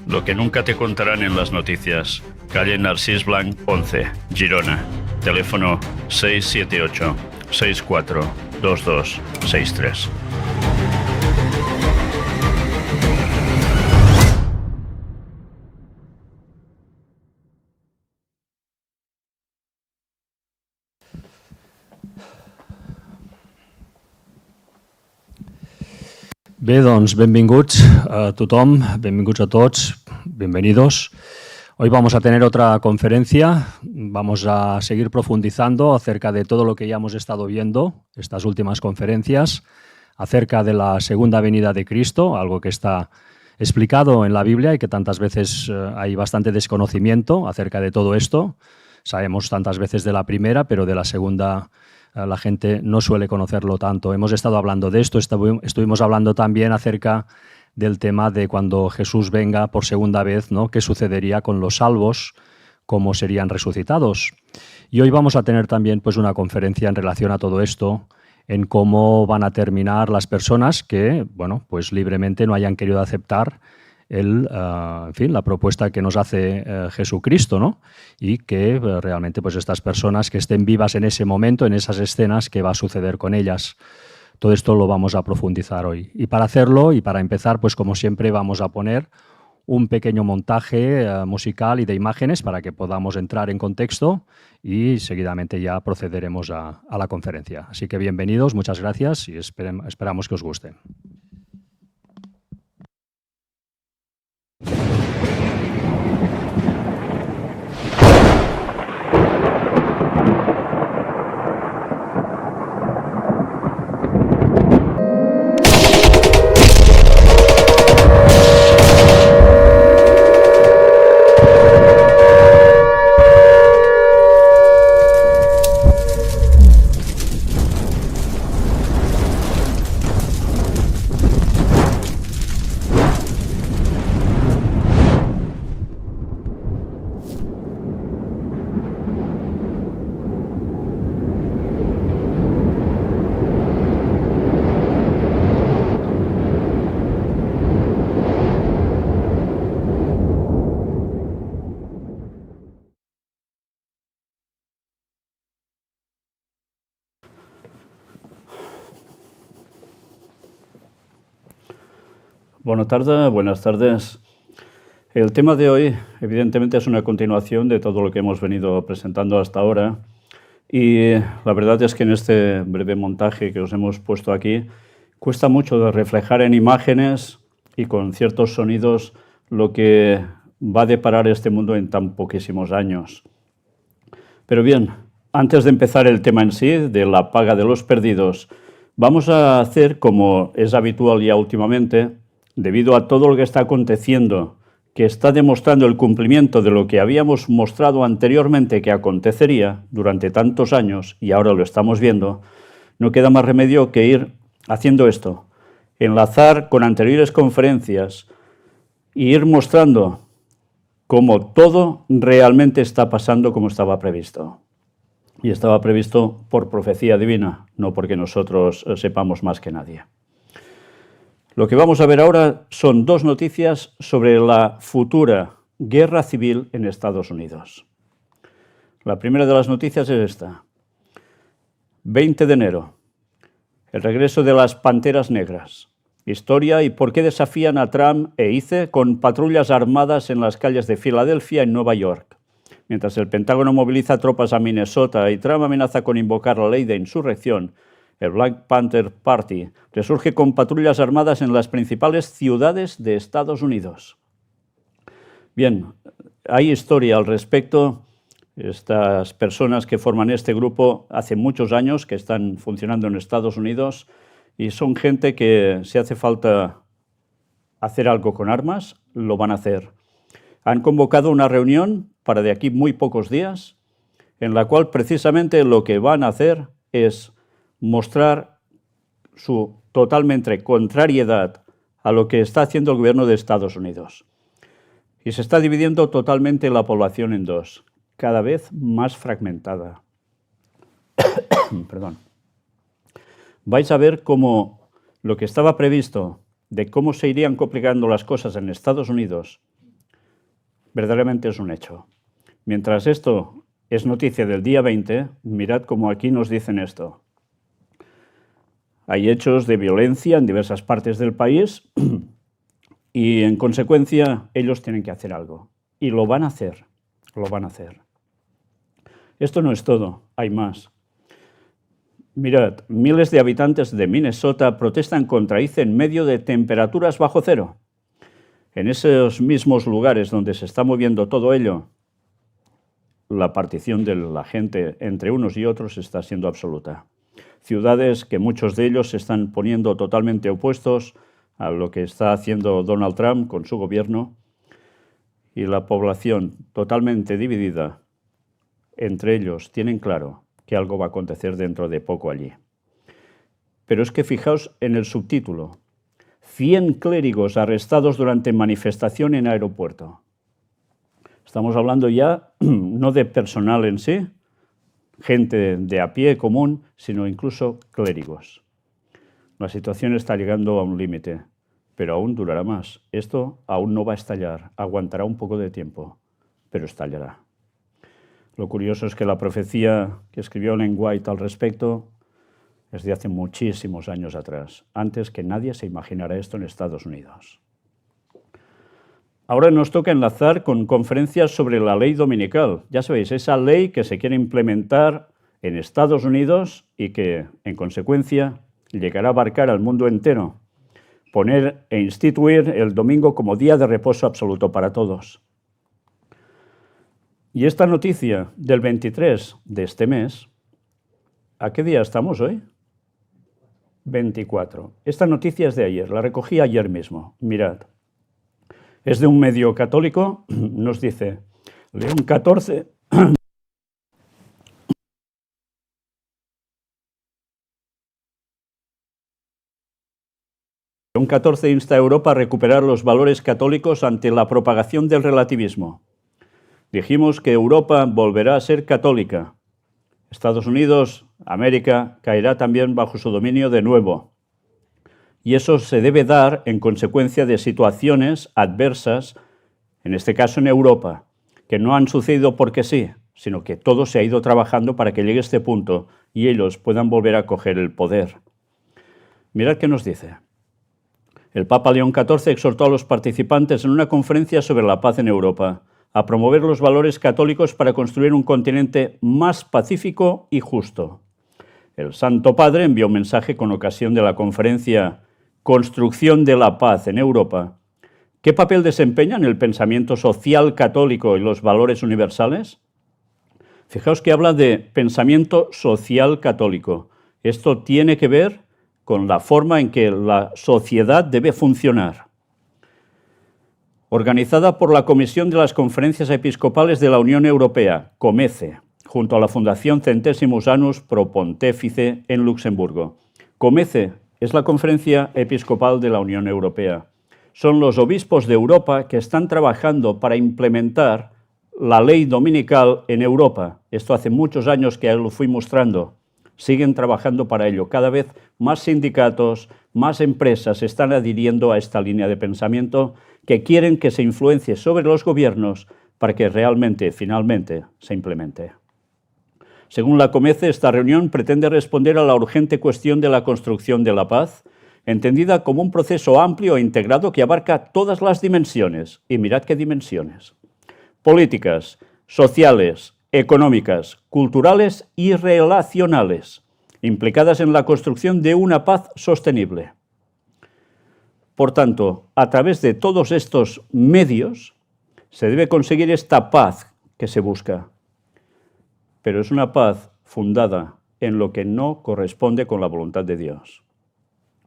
Lo que nunca te contarán en las noticias. Calle Narcís Blanc 11, Girona. Teléfono 678 64 22 63. Bé, doncs, benvinguts a tothom, benvinguts a tots, bienvenidos. Hoy vamos a tener otra conferencia, vamos a seguir profundizando acerca de todo lo que ya hemos estado viendo, estas últimas conferencias, acerca de la segunda venida de Cristo, algo que está explicado en la Biblia y que tantas veces hay bastante desconocimiento acerca de todo esto. Sabemos tantas veces de la primera, pero de la segunda la gente no suele conocerlo tanto. Hemos estado hablando de esto, estuvimos hablando también acerca del tema de cuando Jesús venga por segunda vez, ¿no? ¿Qué sucedería con los salvos? ¿Cómo serían resucitados? Y hoy vamos a tener también pues, una conferencia en relación a todo esto, en cómo van a terminar las personas que, bueno, pues libremente no hayan querido aceptar en fin, la propuesta que nos hace Jesucristo, ¿no? Y que realmente pues estas personas que estén vivas en ese momento, en esas escenas, ¿qué va a suceder con ellas? Todo esto lo vamos a profundizar hoy. Y para hacerlo y para empezar, pues como siempre vamos a poner un pequeño montaje musical y de imágenes para que podamos entrar en contexto y seguidamente ya procederemos a la conferencia. Así que bienvenidos, muchas gracias y esperamos que os guste. Buenas tardes. El tema de hoy, evidentemente, es una continuación de todo lo que hemos venido presentando hasta ahora. Y la verdad es que en este breve montaje que os hemos puesto aquí, cuesta mucho de reflejar en imágenes y con ciertos sonidos lo que va a deparar este mundo en tan poquísimos años. Pero bien, antes de empezar el tema en sí, de la paga de los perdidos, vamos a hacer como es habitual ya últimamente, debido a todo lo que está aconteciendo, que está demostrando el cumplimiento de lo que habíamos mostrado anteriormente que acontecería durante tantos años, y ahora lo estamos viendo, no queda más remedio que ir haciendo esto, enlazar con anteriores conferencias e ir mostrando cómo todo realmente está pasando como estaba previsto. Y estaba previsto por profecía divina, no porque nosotros sepamos más que nadie. Lo que vamos a ver ahora son dos noticias sobre la futura guerra civil en Estados Unidos. La primera de las noticias es esta. 20 de enero. El regreso de las Panteras Negras. Historia y por qué desafían a Trump e ICE con patrullas armadas en las calles de Filadelfia y Nueva York. Mientras el Pentágono moviliza tropas a Minnesota y Trump amenaza con invocar la ley de insurrección, el Black Panther Party resurge con patrullas armadas en las principales ciudades de Estados Unidos. Bien, hay historia al respecto. Estas personas que forman este grupo hace muchos años que están funcionando en Estados Unidos y son gente que si hace falta hacer algo con armas, lo van a hacer. Han convocado una reunión para de aquí muy pocos días, en la cual precisamente lo que van a hacer es mostrar su totalmente contrariedad a lo que está haciendo el gobierno de Estados Unidos. Y se está dividiendo totalmente la población en dos, cada vez más fragmentada. Perdón. Vais a ver cómo lo que estaba previsto de cómo se irían complicando las cosas en Estados Unidos verdaderamente es un hecho. Mientras esto es noticia del día 20, mirad cómo aquí nos dicen esto. Hay hechos de violencia en diversas partes del país y, en consecuencia, ellos tienen que hacer algo. Y lo van a hacer, lo van a hacer. Esto no es todo, hay más. Mirad, miles de habitantes de Minnesota protestan contra ICE en medio de temperaturas bajo cero. En esos mismos lugares donde se está moviendo todo ello, la partición de la gente entre unos y otros está siendo absoluta. Ciudades que muchos de ellos se están poniendo totalmente opuestos a lo que está haciendo Donald Trump con su gobierno, y la población totalmente dividida entre ellos tienen claro que algo va a acontecer dentro de poco allí. Pero es que fijaos en el subtítulo: 100 clérigos arrestados durante manifestación en aeropuerto. Estamos hablando ya no de personal en sí, gente de a pie común, sino incluso clérigos. La situación está llegando a un límite, pero aún durará más. Esto aún no va a estallar, aguantará un poco de tiempo, pero estallará. Lo curioso es que la profecía que escribió Ellen White al respecto es de hace muchísimos años atrás, antes que nadie se imaginara esto en Estados Unidos. Ahora nos toca enlazar con conferencias sobre la ley dominical. Ya sabéis, esa ley que se quiere implementar en Estados Unidos y que, en consecuencia, llegará a abarcar al mundo entero. Poner e instituir el domingo como día de reposo absoluto para todos. Y esta noticia del 23 de este mes, ¿a qué día estamos hoy? 24. Esta noticia es de ayer, la recogí ayer mismo. Mirad. Es de un medio católico, nos dice, León XIV... León XIV insta a Europa a recuperar los valores católicos ante la propagación del relativismo. Dijimos que Europa volverá a ser católica. Estados Unidos, América, caerá también bajo su dominio de nuevo. Y eso se debe dar en consecuencia de situaciones adversas, en este caso en Europa, que no han sucedido porque sí, sino que todo se ha ido trabajando para que llegue a este punto y ellos puedan volver a coger el poder. Mirad qué nos dice. El Papa León XIV exhortó a los participantes en una conferencia sobre la paz en Europa a promover los valores católicos para construir un continente más pacífico y justo. El Santo Padre envió un mensaje con ocasión de la conferencia Construcción de la Paz en Europa. ¿Qué papel desempeñan el pensamiento social católico y los valores universales? Fijaos que habla de pensamiento social católico. Esto tiene que ver con la forma en que la sociedad debe funcionar. Organizada por la Comisión de las Conferencias Episcopales de la Unión Europea, COMECE, junto a la Fundación Centesimus Annus Pro Pontefice en Luxemburgo. COMECE es la Conferencia Episcopal de la Unión Europea. Son los obispos de Europa que están trabajando para implementar la ley dominical en Europa. Esto hace muchos años que ya lo fui mostrando. Siguen trabajando para ello. Cada vez más sindicatos, más empresas se están adhiriendo a esta línea de pensamiento que quieren que se influencie sobre los gobiernos para que realmente, finalmente, se implemente. Según la COMECE, esta reunión pretende responder a la urgente cuestión de la construcción de la paz, entendida como un proceso amplio e integrado que abarca todas las dimensiones. Y mirad qué dimensiones. Políticas, sociales, económicas, culturales y relacionales, implicadas en la construcción de una paz sostenible. Por tanto, a través de todos estos medios se debe conseguir esta paz que se busca. Pero es una paz fundada en lo que no corresponde con la voluntad de Dios.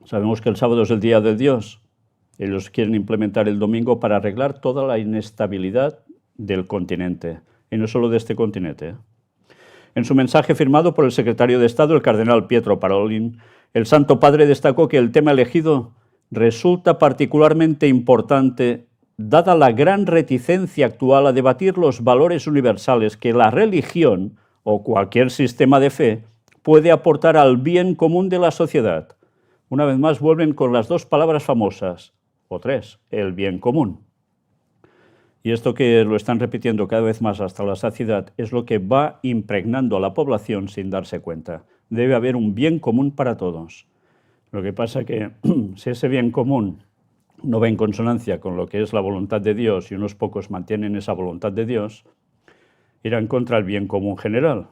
Sabemos que el sábado es el día de Dios. Ellos quieren implementar el domingo para arreglar toda la inestabilidad del continente, y no solo de este continente. En su mensaje firmado por el secretario de Estado, el cardenal Pietro Parolin, el Santo Padre destacó que el tema elegido resulta particularmente importante dada la gran reticencia actual a debatir los valores universales que la religión o cualquier sistema de fe puede aportar al bien común de la sociedad. Una vez más vuelven con las dos palabras famosas, o tres, el bien común. Y esto que lo están repitiendo cada vez más hasta la saciedad es lo que va impregnando a la población sin darse cuenta. Debe haber un bien común para todos. Lo que pasa que si ese bien común no va en consonancia con lo que es la voluntad de Dios y unos pocos mantienen esa voluntad de Dios, irán contra el bien común general.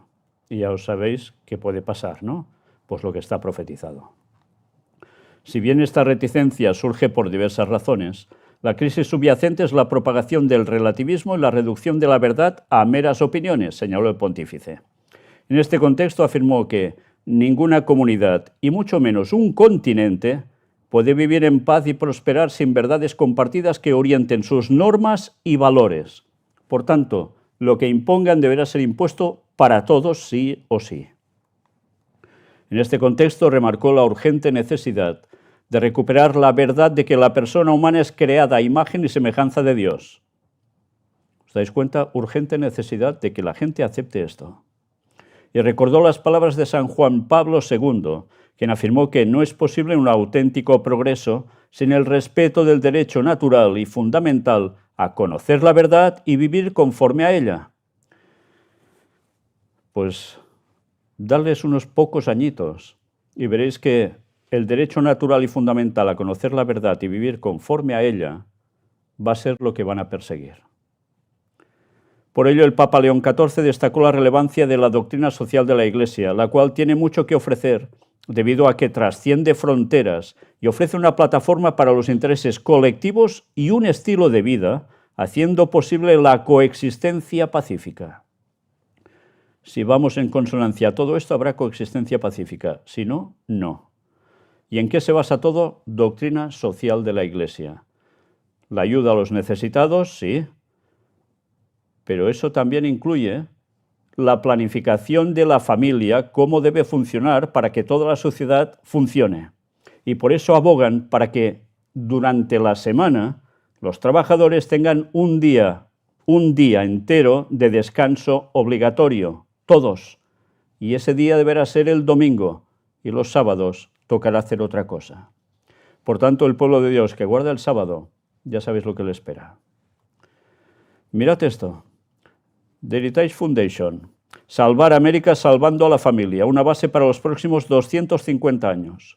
Y ya os sabéis qué puede pasar, ¿no? Pues lo que está profetizado. Si bien esta reticencia surge por diversas razones, la crisis subyacente es la propagación del relativismo y la reducción de la verdad a meras opiniones, señaló el pontífice. En este contexto afirmó que ninguna comunidad, y mucho menos un continente, puede vivir en paz y prosperar sin verdades compartidas que orienten sus normas y valores. Por tanto, lo que impongan deberá ser impuesto para todos sí o sí. En este contexto remarcó la urgente necesidad de recuperar la verdad de que la persona humana es creada a imagen y semejanza de Dios. ¿Os dais cuenta? Urgente necesidad de que la gente acepte esto. Y recordó las palabras de San Juan Pablo II, quien afirmó que no es posible un auténtico progreso sin el respeto del derecho natural y fundamental a conocer la verdad y vivir conforme a ella. Pues darles unos pocos añitos y veréis que el derecho natural y fundamental a conocer la verdad y vivir conforme a ella va a ser lo que van a perseguir. Por ello, el Papa León XIV destacó la relevancia de la doctrina social de la Iglesia, la cual tiene mucho que ofrecer debido a que trasciende fronteras y ofrece una plataforma para los intereses colectivos y un estilo de vida, haciendo posible la coexistencia pacífica. Si vamos en consonancia a todo esto, habrá coexistencia pacífica. Si no, no. ¿Y en qué se basa todo? Doctrina social de la Iglesia. La ayuda a los necesitados, sí, pero eso también incluye la planificación de la familia, cómo debe funcionar para que toda la sociedad funcione. Y por eso abogan para que durante la semana los trabajadores tengan un día entero de descanso obligatorio, todos. Y ese día deberá ser el domingo y los sábados tocará hacer otra cosa. Por tanto, el pueblo de Dios que guarda el sábado, ya sabéis lo que le espera. Mirad esto. The Heritage Foundation. Salvar América salvando a la familia. Una base para los próximos 250 años.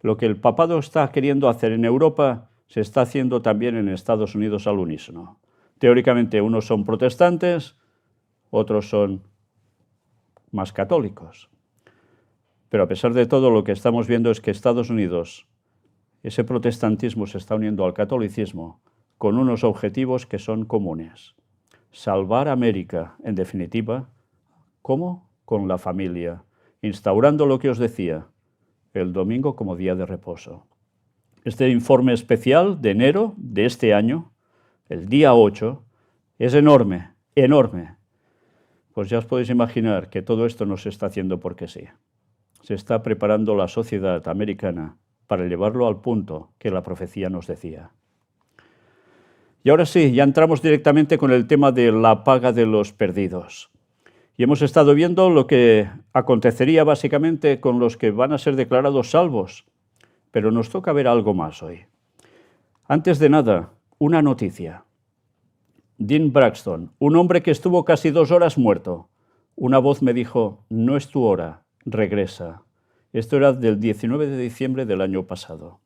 Lo que el papado está queriendo hacer en Europa se está haciendo también en Estados Unidos al unísono. Teóricamente, unos son protestantes, otros son más católicos. Pero a pesar de todo, lo que estamos viendo es que Estados Unidos, ese protestantismo se está uniendo al catolicismo con unos objetivos que son comunes. Salvar América, en definitiva, ¿cómo? Con la familia, instaurando lo que os decía, el domingo como día de reposo. Este informe especial de enero de este año, el día 8, es enorme, enorme. Pues ya os podéis imaginar que todo esto no se está haciendo porque sí. Se está preparando la sociedad americana para llevarlo al punto que la profecía nos decía. Y ahora sí, ya entramos directamente con el tema de la paga de los perdidos. Y hemos estado viendo lo que acontecería básicamente con los que van a ser declarados salvos. Pero nos toca ver algo más hoy. Antes de nada, una noticia. Dean Braxton, un hombre que estuvo casi 2 horas muerto. Una voz me dijo, no es tu hora. Regresa. Esto era del 19 de diciembre del año pasado.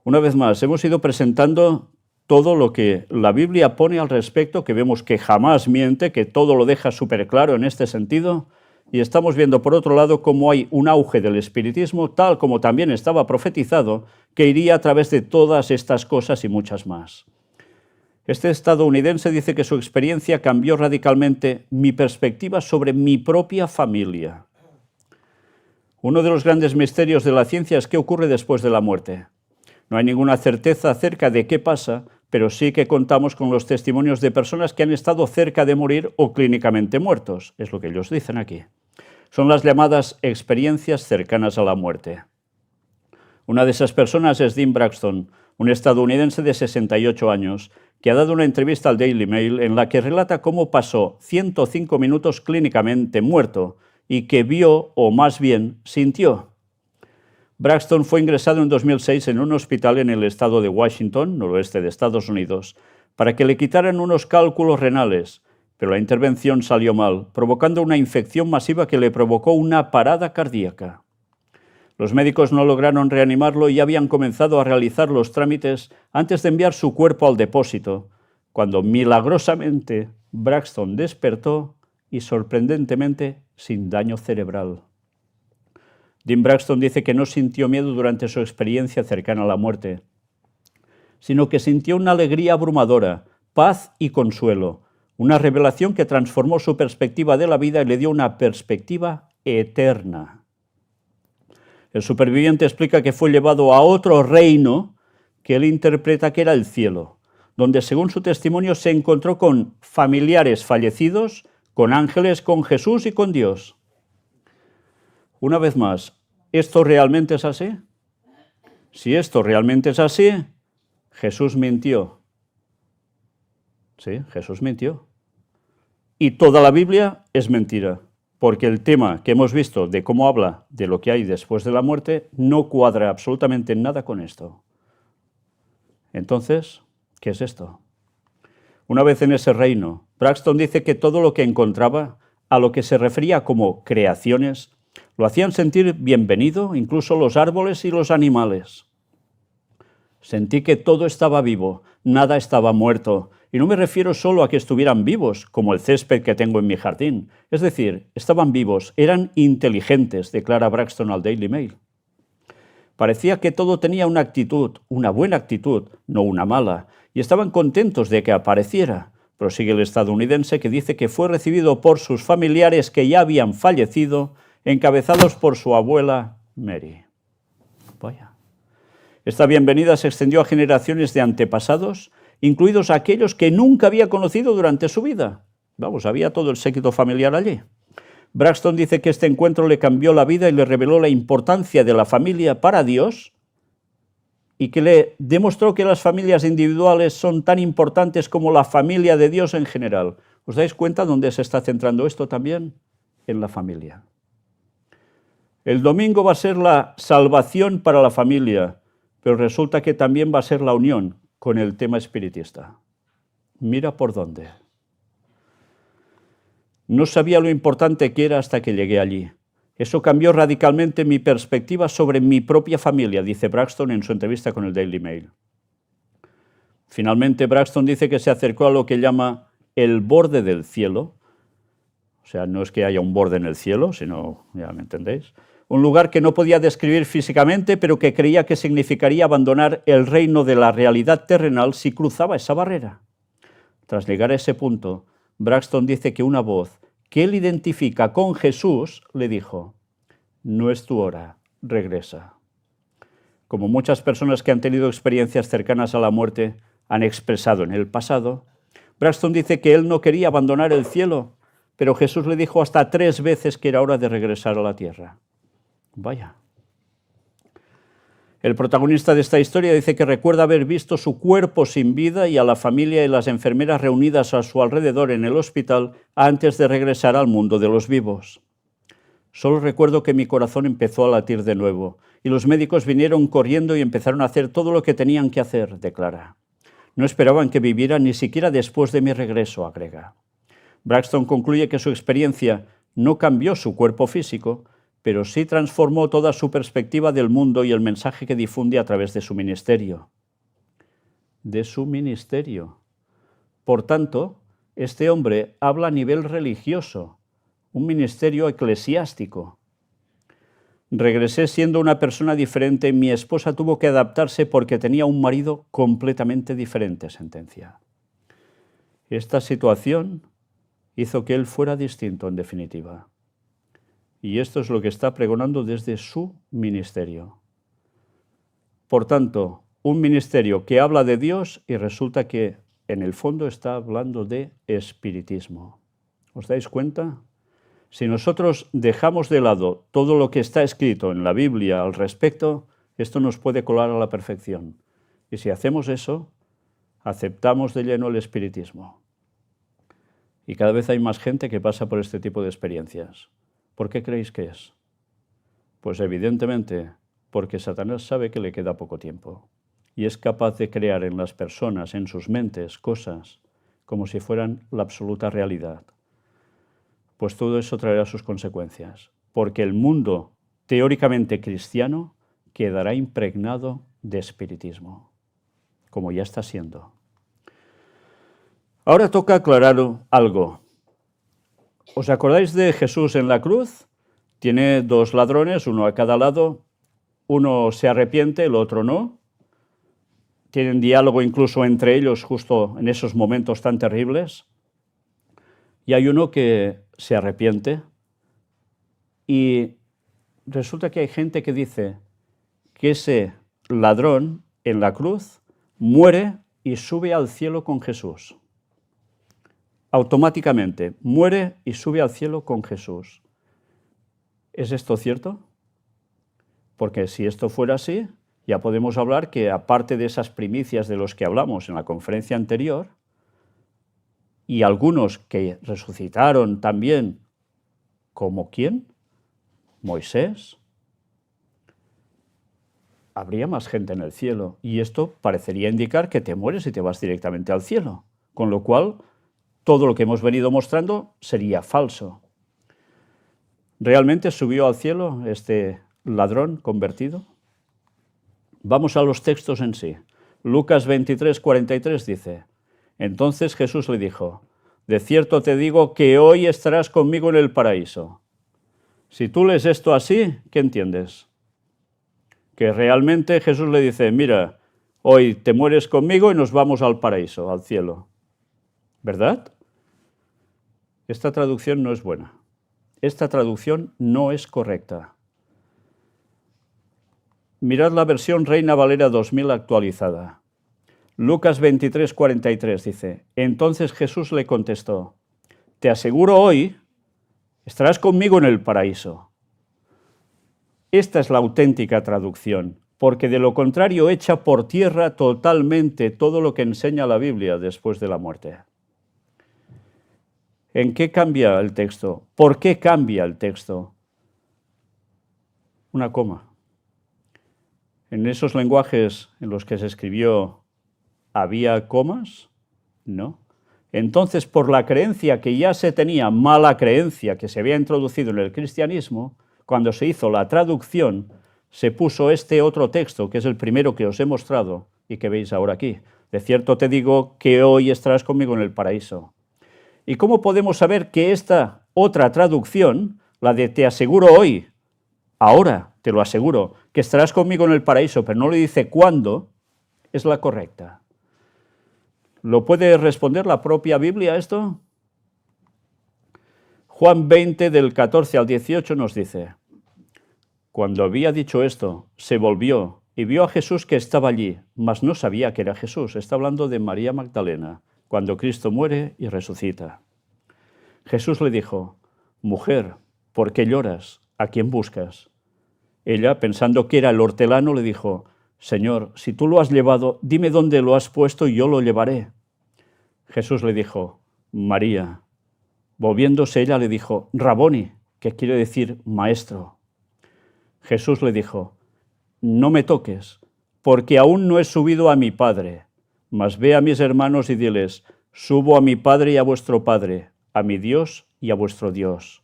Una vez más, hemos ido presentando todo lo que la Biblia pone al respecto, que vemos que jamás miente, que todo lo deja súper claro en este sentido, y estamos viendo por otro lado cómo hay un auge del espiritismo, tal como también estaba profetizado, que iría a través de todas estas cosas y muchas más. Este estadounidense dice que su experiencia cambió radicalmente mi perspectiva sobre mi propia familia. Uno de los grandes misterios de la ciencia es qué ocurre después de la muerte. No hay ninguna certeza acerca de qué pasa, pero sí que contamos con los testimonios de personas que han estado cerca de morir o clínicamente muertos, es lo que ellos dicen aquí. Son las llamadas experiencias cercanas a la muerte. Una de esas personas es Dean Braxton, un estadounidense de 68 años, que ha dado una entrevista al Daily Mail en la que relata cómo pasó 105 minutos clínicamente muerto y que vio, o más bien sintió. Braxton fue ingresado en 2006 en un hospital en el estado de Washington, noroeste de Estados Unidos, para que le quitaran unos cálculos renales, pero la intervención salió mal, provocando una infección masiva que le provocó una parada cardíaca. Los médicos no lograron reanimarlo y habían comenzado a realizar los trámites antes de enviar su cuerpo al depósito, cuando milagrosamente Braxton despertó y sorprendentemente sin daño cerebral. Dean Braxton dice que no sintió miedo durante su experiencia cercana a la muerte, sino que sintió una alegría abrumadora, paz y consuelo, una revelación que transformó su perspectiva de la vida y le dio una perspectiva eterna. El superviviente explica que fue llevado a otro reino que él interpreta que era el cielo, donde según su testimonio se encontró con familiares fallecidos, con ángeles, con Jesús y con Dios. Una vez más, ¿esto realmente es así? Si esto realmente es así, Jesús mintió. Sí, Jesús mintió. Y toda la Biblia es mentira, porque el tema que hemos visto de cómo habla de lo que hay después de la muerte no cuadra absolutamente nada con esto. Entonces, ¿qué es esto? Una vez en ese reino, Braxton dice que todo lo que encontraba, a lo que se refería como creaciones, lo hacían sentir bienvenido, incluso los árboles y los animales. Sentí que todo estaba vivo, nada estaba muerto, y no me refiero solo a que estuvieran vivos, como el césped que tengo en mi jardín. Es decir, estaban vivos, eran inteligentes, declara Braxton al Daily Mail. Parecía que todo tenía una actitud, una buena actitud, no una mala, y estaban contentos de que apareciera. Prosigue el estadounidense, que dice que fue recibido por sus familiares que ya habían fallecido, encabezados por su abuela Mary. Vaya. Esta bienvenida se extendió a generaciones de antepasados, incluidos aquellos que nunca había conocido durante su vida. Vamos, había todo el séquito familiar allí. Braxton dice que este encuentro le cambió la vida y le reveló la importancia de la familia para Dios y que le demostró que las familias individuales son tan importantes como la familia de Dios en general. ¿Os dais cuenta dónde se está centrando esto también? En la familia. El domingo va a ser la salvación para la familia, pero resulta que también va a ser la unión con el tema espiritista. Mira por dónde. No sabía lo importante que era hasta que llegué allí. Eso cambió radicalmente mi perspectiva sobre mi propia familia, dice Braxton en su entrevista con el Daily Mail. Finalmente, Braxton dice que se acercó a lo que llama el borde del cielo. O sea, no es que haya un borde en el cielo, sino, ya me entendéis, un lugar que no podía describir físicamente, pero que creía que significaría abandonar el reino de la realidad terrenal si cruzaba esa barrera. Tras llegar a ese punto, Braxton dice que una voz que él identifica con Jesús le dijo: «No es tu hora, regresa». Como muchas personas que han tenido experiencias cercanas a la muerte han expresado en el pasado, Braxton dice que él no quería abandonar el cielo, pero Jesús le dijo hasta 3 veces que era hora de regresar a la tierra. Vaya. El protagonista de esta historia dice que recuerda haber visto su cuerpo sin vida y a la familia y las enfermeras reunidas a su alrededor en el hospital antes de regresar al mundo de los vivos. Solo recuerdo que mi corazón empezó a latir de nuevo y los médicos vinieron corriendo y empezaron a hacer todo lo que tenían que hacer, declara. No esperaban que viviera ni siquiera después de mi regreso, agrega. Braxton concluye que su experiencia no cambió su cuerpo físico, pero sí transformó toda su perspectiva del mundo y el mensaje que difunde a través de su ministerio. De su ministerio. Por tanto, este hombre habla a nivel religioso, un ministerio eclesiástico. Regresé siendo una persona diferente, mi esposa tuvo que adaptarse porque tenía un marido completamente diferente, sentencia. Esta situación hizo que él fuera distinto, en definitiva. Y esto es lo que está pregonando desde su ministerio. Por tanto, un ministerio que habla de Dios y resulta que en el fondo está hablando de espiritismo. ¿Os dais cuenta? Si nosotros dejamos de lado todo lo que está escrito en la Biblia al respecto, esto nos puede colar a la perfección. Y si hacemos eso, aceptamos de lleno el espiritismo. Y cada vez hay más gente que pasa por este tipo de experiencias. ¿Por qué creéis que es? Pues evidentemente porque Satanás sabe que le queda poco tiempo y es capaz de crear en las personas, en sus mentes, cosas como si fueran la absoluta realidad. Pues todo eso traerá sus consecuencias, porque el mundo teóricamente cristiano quedará impregnado de espiritismo, como ya está siendo. Ahora toca aclarar algo. ¿Os acordáis de Jesús en la cruz? Tiene dos ladrones, uno a cada lado. Uno se arrepiente, el otro no. Tienen diálogo incluso entre ellos justo en esos momentos tan terribles. Y hay uno que se arrepiente y resulta que hay gente que dice que ese ladrón en la cruz muere y sube al cielo con Jesús. Automáticamente muere y sube al cielo con Jesús. ¿Es esto cierto? Porque si esto fuera así, ya podemos hablar que aparte de esas primicias de los que hablamos en la conferencia anterior, y algunos que resucitaron también, ¿como quién? Moisés. Habría más gente en el cielo, y esto parecería indicar que te mueres y te vas directamente al cielo, con lo cual todo lo que hemos venido mostrando sería falso. ¿Realmente subió al cielo este ladrón convertido? Vamos a los textos en sí. Lucas 23, 43 dice: entonces Jesús le dijo: de cierto te digo que hoy estarás conmigo en el paraíso. Si tú lees esto así, ¿qué entiendes? Que realmente Jesús le dice: mira, hoy te mueres conmigo y nos vamos al paraíso, al cielo. ¿Verdad? Esta traducción no es buena. Esta traducción no es correcta. Mirad la versión Reina Valera 2000 actualizada. Lucas 23, 43 dice: entonces Jesús le contestó: te aseguro hoy estarás conmigo en el paraíso. Esta es la auténtica traducción, porque de lo contrario echa por tierra totalmente todo lo que enseña la Biblia después de la muerte. ¿En qué cambia el texto? ¿Por qué cambia el texto? Una coma. ¿En esos lenguajes en los que se escribió había comas? No. Entonces, por la creencia que ya se tenía, mala creencia que se había introducido en el cristianismo, cuando se hizo la traducción, se puso este otro texto, que es el primero que os he mostrado y que veis ahora aquí. De cierto te digo que hoy estarás conmigo en el paraíso. ¿Y cómo podemos saber que esta otra traducción, la de te aseguro hoy, ahora te lo aseguro, que estarás conmigo en el paraíso, pero no le dice cuándo, es la correcta? ¿Lo puede responder la propia Biblia esto? Juan 20, del 14 al 18 nos dice: cuando había dicho esto, se volvió y vio a Jesús que estaba allí, mas no sabía que era Jesús. Está hablando de María Magdalena, cuando Cristo muere y resucita. Jesús le dijo: mujer, ¿por qué lloras? ¿A quién buscas? Ella, pensando que era el hortelano, le dijo: Señor, si tú lo has llevado, dime dónde lo has puesto y yo lo llevaré. Jesús le dijo: María. Volviéndose ella le dijo: Raboni, que quiere decir maestro. Jesús le dijo: no me toques, porque aún no he subido a mi Padre, mas ve a mis hermanos y diles: subo a mi Padre y a vuestro Padre, a mi Dios y a vuestro Dios.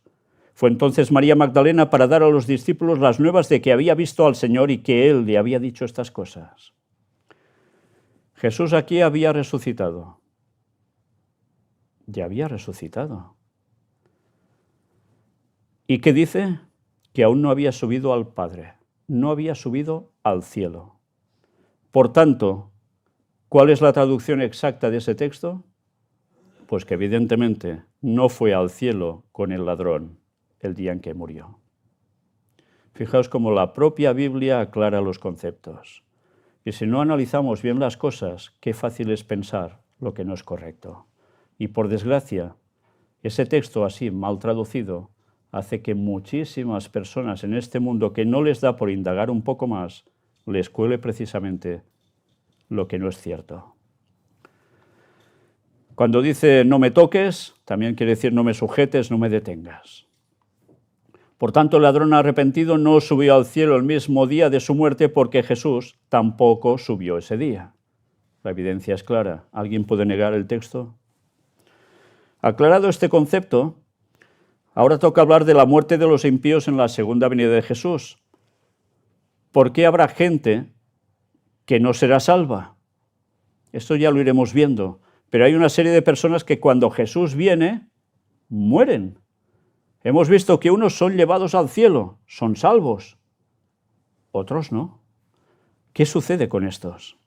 Fue entonces María Magdalena para dar a los discípulos las nuevas de que había visto al Señor y que Él le había dicho estas cosas. Jesús aquí había resucitado. Ya había resucitado. ¿Y qué dice? Que aún no había subido al Padre, no había subido al cielo. Por tanto, ¿cuál es la traducción exacta de ese texto? Pues que evidentemente no fue al cielo con el ladrón el día en que murió. Fijaos cómo la propia Biblia aclara los conceptos. Y si no analizamos bien las cosas, qué fácil es pensar lo que no es correcto. Y por desgracia, ese texto así mal traducido hace que muchísimas personas en este mundo que no les da por indagar un poco más, les cuele precisamente lo que no es cierto. Cuando dice no me toques, también quiere decir no me sujetes, no me detengas. Por tanto, el ladrón arrepentido no subió al cielo el mismo día de su muerte porque Jesús tampoco subió ese día. La evidencia es clara. ¿Alguien puede negar el texto? Aclarado este concepto, ahora toca hablar de la muerte de los impíos en la segunda venida de Jesús. ¿Por qué habrá gente que no será salva? Esto ya lo iremos viendo. Pero hay una serie de personas que cuando Jesús viene, mueren. Hemos visto que unos son llevados al cielo, son salvos. Otros no. ¿Qué sucede con estos?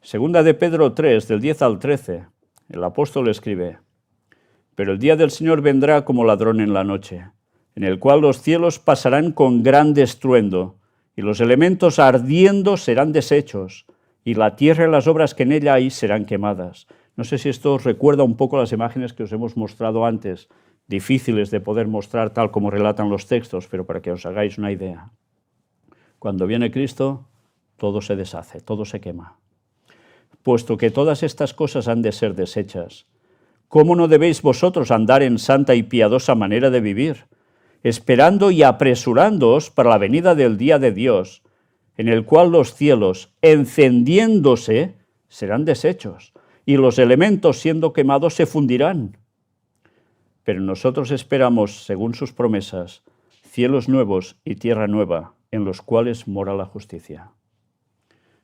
Segunda de Pedro 3, del 10 al 13, el apóstol escribe: pero el día del Señor vendrá como ladrón en la noche, en el cual los cielos pasarán con gran estruendo, y los elementos ardiendo serán deshechos, y la tierra y las obras que en ella hay serán quemadas. No sé si esto os recuerda un poco las imágenes que os hemos mostrado antes, difíciles de poder mostrar tal como relatan los textos, pero para que os hagáis una idea. Cuando viene Cristo, todo se deshace, todo se quema. Puesto que todas estas cosas han de ser deshechas, ¿cómo no debéis vosotros andar en santa y piadosa manera de vivir, esperando y apresurándoos para la venida del día de Dios, en el cual los cielos, encendiéndose, serán deshechos, y los elementos siendo quemados se fundirán? Pero nosotros esperamos, según sus promesas, cielos nuevos y tierra nueva, en los cuales mora la justicia.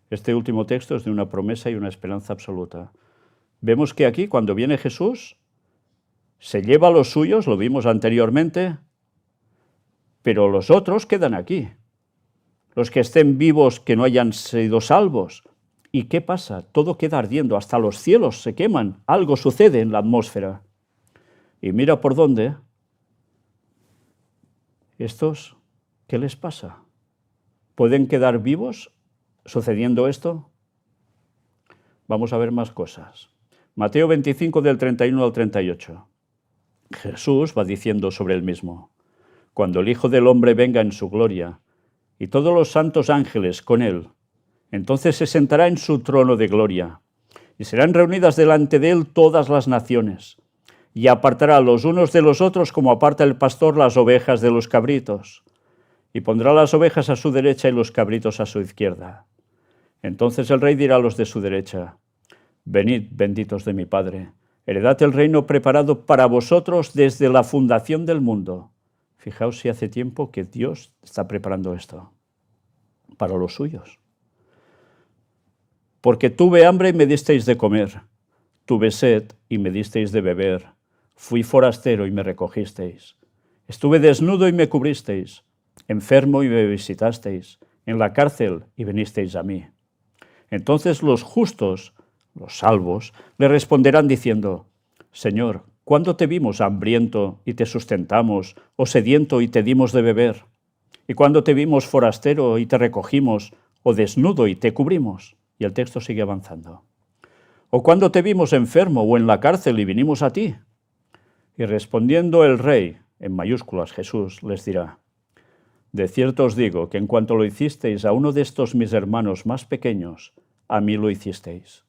Este último texto es de una promesa y una esperanza absoluta. Vemos que aquí, cuando viene Jesús, se lleva a los suyos, lo vimos anteriormente, pero los otros quedan aquí. Los que estén vivos, que no hayan sido salvos. ¿Y qué pasa? Todo queda ardiendo, hasta los cielos se queman, algo sucede en la atmósfera. Y mira por dónde. ¿Estos qué les pasa? ¿Pueden quedar vivos sucediendo esto? Vamos a ver más cosas. Mateo 25, del 31 al 38. Jesús va diciendo sobre él mismo: cuando el Hijo del Hombre venga en su gloria, y todos los santos ángeles con él, entonces se sentará en su trono de gloria, y serán reunidas delante de él todas las naciones, y apartará los unos de los otros como aparta el pastor las ovejas de los cabritos, y pondrá las ovejas a su derecha y los cabritos a su izquierda. Entonces el rey dirá a los de su derecha: venid, benditos de mi Padre, heredad el reino preparado para vosotros desde la fundación del mundo. Fijaos si hace tiempo que Dios está preparando esto para los suyos. Porque tuve hambre y me disteis de comer, tuve sed y me disteis de beber, fui forastero y me recogisteis, estuve desnudo y me cubristeis, enfermo y me visitasteis, en la cárcel y vinisteis a mí. Entonces los justos, los salvos, le responderán diciendo: Señor, ¿cuándo te vimos hambriento y te sustentamos, o sediento y te dimos de beber? ¿Y cuándo te vimos forastero y te recogimos, o desnudo y te cubrimos? Y el texto sigue avanzando. ¿O cuándo te vimos enfermo o en la cárcel y vinimos a ti? Y respondiendo el rey, en mayúsculas Jesús, les dirá: de cierto os digo que en cuanto lo hicisteis a uno de estos mis hermanos más pequeños, a mí lo hicisteis.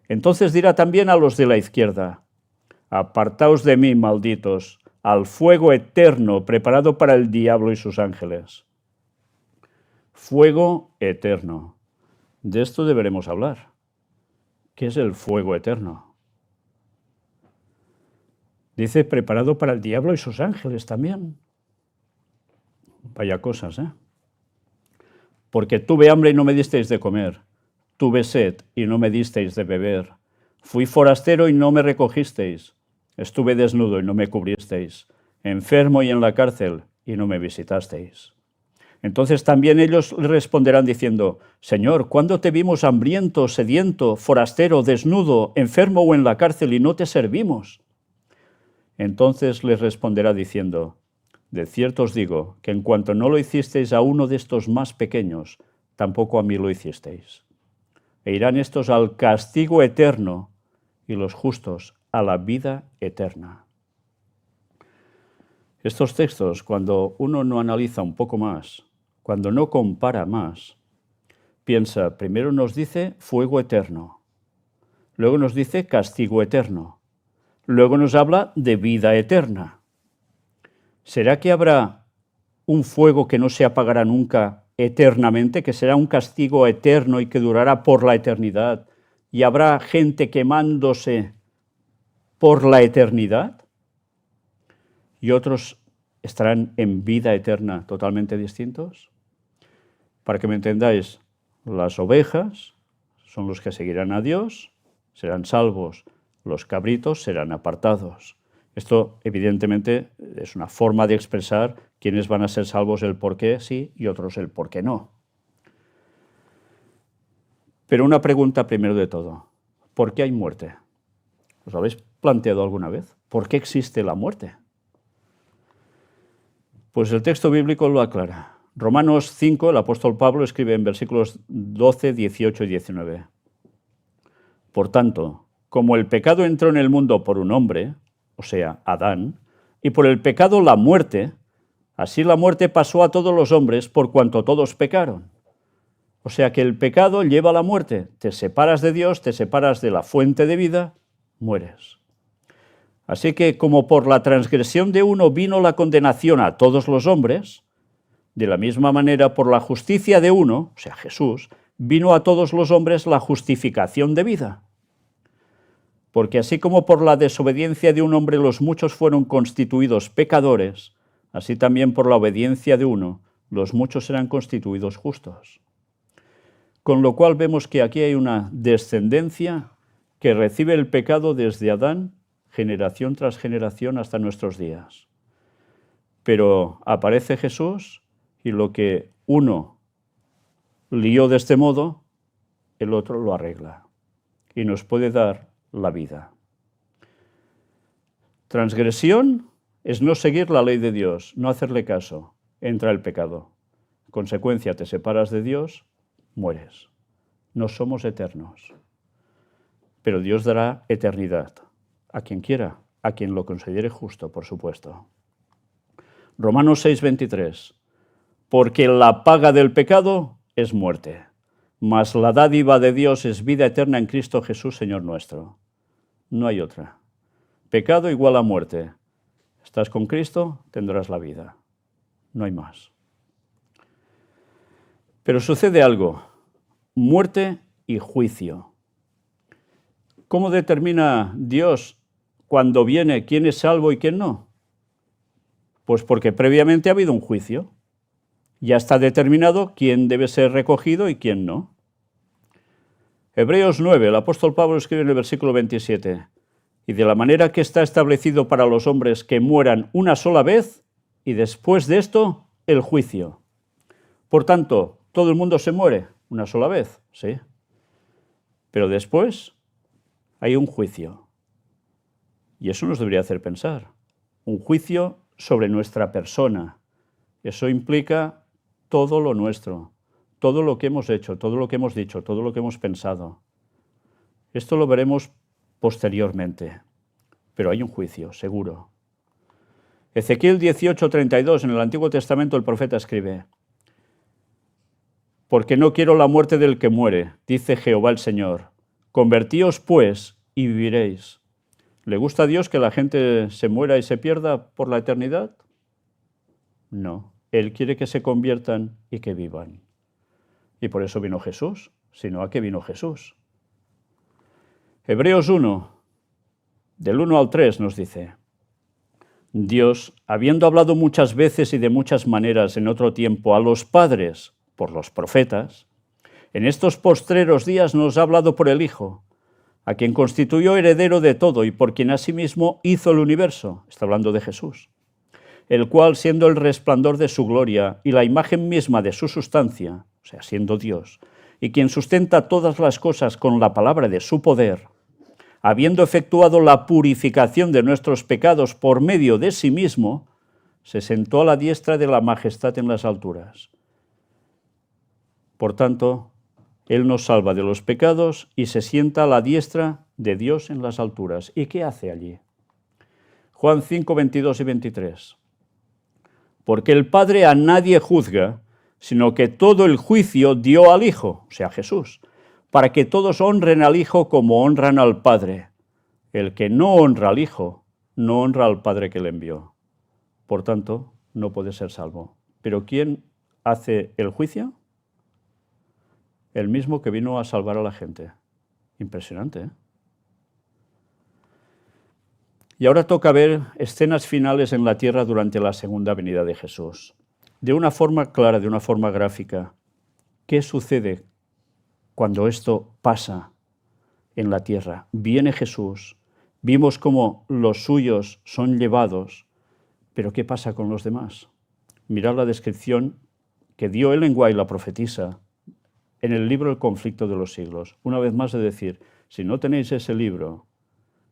Entonces dirá también a los de la izquierda: apartaos de mí, malditos, al fuego eterno preparado para el diablo y sus ángeles. Fuego eterno. De esto deberemos hablar. ¿Qué es el fuego eterno? Dice preparado para el diablo y sus ángeles también. Vaya cosas, ¿eh? Porque tuve hambre y no me disteis de comer, tuve sed y no me disteis de beber, fui forastero y no me recogisteis, estuve desnudo y no me cubristeis, enfermo y en la cárcel y no me visitasteis. Entonces también ellos le responderán diciendo: Señor, ¿cuándo te vimos hambriento, sediento, forastero, desnudo, enfermo o en la cárcel y no te servimos? Entonces les responderá diciendo: de cierto os digo que en cuanto no lo hicisteis a uno de estos más pequeños, tampoco a mí lo hicisteis. E irán estos al castigo eterno y los justos a la vida eterna. Estos textos, cuando uno no analiza un poco más, cuando no compara más, Piensa, primero nos dice fuego eterno, luego nos dice castigo eterno, luego nos habla de vida eterna. ¿Será que habrá un fuego que no se apagará nunca eternamente, que será un castigo eterno y que durará por la eternidad? ¿Y habrá gente quemándose por la eternidad? ¿Y otros estarán en vida eterna totalmente distintos? Para que me entendáis, las ovejas son los que seguirán a Dios, serán salvos, los cabritos serán apartados. Esto, evidentemente, es una forma de expresar quiénes van a ser salvos, el por qué sí y otros el por qué no. Pero una pregunta primero de todo. ¿Por qué hay muerte? ¿Os habéis planteado alguna vez? ¿Por qué existe la muerte? Pues el texto bíblico lo aclara. Romanos 5, el apóstol Pablo escribe en versículos 12, 18 y 19. Por tanto, como el pecado entró en el mundo por un hombre, o sea, Adán, y por el pecado la muerte, así la muerte pasó a todos los hombres por cuanto todos pecaron. O sea que el pecado lleva a la muerte. Te separas de Dios, te separas de la fuente de vida, mueres. Así que como por la transgresión de uno vino la condenación a todos los hombres, de la misma manera por la justicia de uno, o sea, Jesús, vino a todos los hombres la justificación de vida. Porque así como por la desobediencia de un hombre los muchos fueron constituidos pecadores, así también por la obediencia de uno los muchos serán constituidos justos. Con lo cual vemos que aquí hay una descendencia que recibe el pecado desde Adán, generación tras generación hasta nuestros días. Pero aparece Jesús y lo que uno lió de este modo, el otro lo arregla y nos puede dar la vida. Transgresión es no seguir la ley de Dios, no hacerle caso, entra el pecado. Consecuencia, te separas de Dios, mueres. No somos eternos. Pero Dios dará eternidad a quien quiera, a quien lo considere justo, por supuesto. Romanos 6, 23. Porque la paga del pecado es muerte, mas la dádiva de Dios es vida eterna en Cristo Jesús, Señor nuestro. No hay otra. Pecado igual a muerte. Estás con Cristo, tendrás la vida. No hay más. Pero sucede algo. Muerte y juicio. ¿Cómo determina Dios cuando viene quién es salvo y quién no? Pues porque previamente ha habido un juicio. Ya está determinado quién debe ser recogido y quién no. Hebreos 9, el apóstol Pablo escribe en el versículo 27, y de la manera que está establecido para los hombres que mueran una sola vez, y después de esto, el juicio. Por tanto, todo el mundo se muere una sola vez, sí. Pero después hay un juicio. Y eso nos debería hacer pensar. Un juicio sobre nuestra persona. Eso implica todo lo nuestro, todo lo que hemos hecho, todo lo que hemos dicho, todo lo que hemos pensado. Esto lo veremos posteriormente, pero hay un juicio, seguro. Ezequiel 18:32, en el Antiguo Testamento, el profeta escribe: porque no quiero la muerte del que muere, dice Jehová el Señor. Convertíos, pues, y viviréis. ¿Le gusta a Dios que la gente se muera y se pierda por la eternidad? No. Él quiere que se conviertan y que vivan. Y por eso vino Jesús, sino a qué vino Jesús. Hebreos 1, del 1 al 3 nos dice: Dios, habiendo hablado muchas veces y de muchas maneras en otro tiempo a los padres por los profetas, en estos postreros días nos ha hablado por el Hijo, a quien constituyó heredero de todo y por quien asimismo hizo el universo. Está hablando de Jesús. El cual, siendo el resplandor de su gloria y la imagen misma de su sustancia, o sea, siendo Dios, y quien sustenta todas las cosas con la palabra de su poder, habiendo efectuado la purificación de nuestros pecados por medio de sí mismo, se sentó a la diestra de la majestad en las alturas. Por tanto, Él nos salva de los pecados y se sienta a la diestra de Dios en las alturas. ¿Y qué hace allí? Juan 5, 22 y 23. Porque el Padre a nadie juzga, sino que todo el juicio dio al Hijo, o sea, Jesús, para que todos honren al Hijo como honran al Padre. El que no honra al Hijo, no honra al Padre que le envió. Por tanto, no puede ser salvo. ¿Pero quién hace el juicio? El mismo que vino a salvar a la gente. Impresionante, ¿eh? Y ahora toca ver escenas finales en la tierra durante la segunda venida de Jesús. De una forma clara, de una forma gráfica, ¿qué sucede cuando esto pasa en la tierra? Viene Jesús, vimos cómo los suyos son llevados, pero ¿qué pasa con los demás? Mirad la descripción que dio Ellen White, la profetisa, en el libro El conflicto de los siglos. Una vez más de decir, si no tenéis ese libro,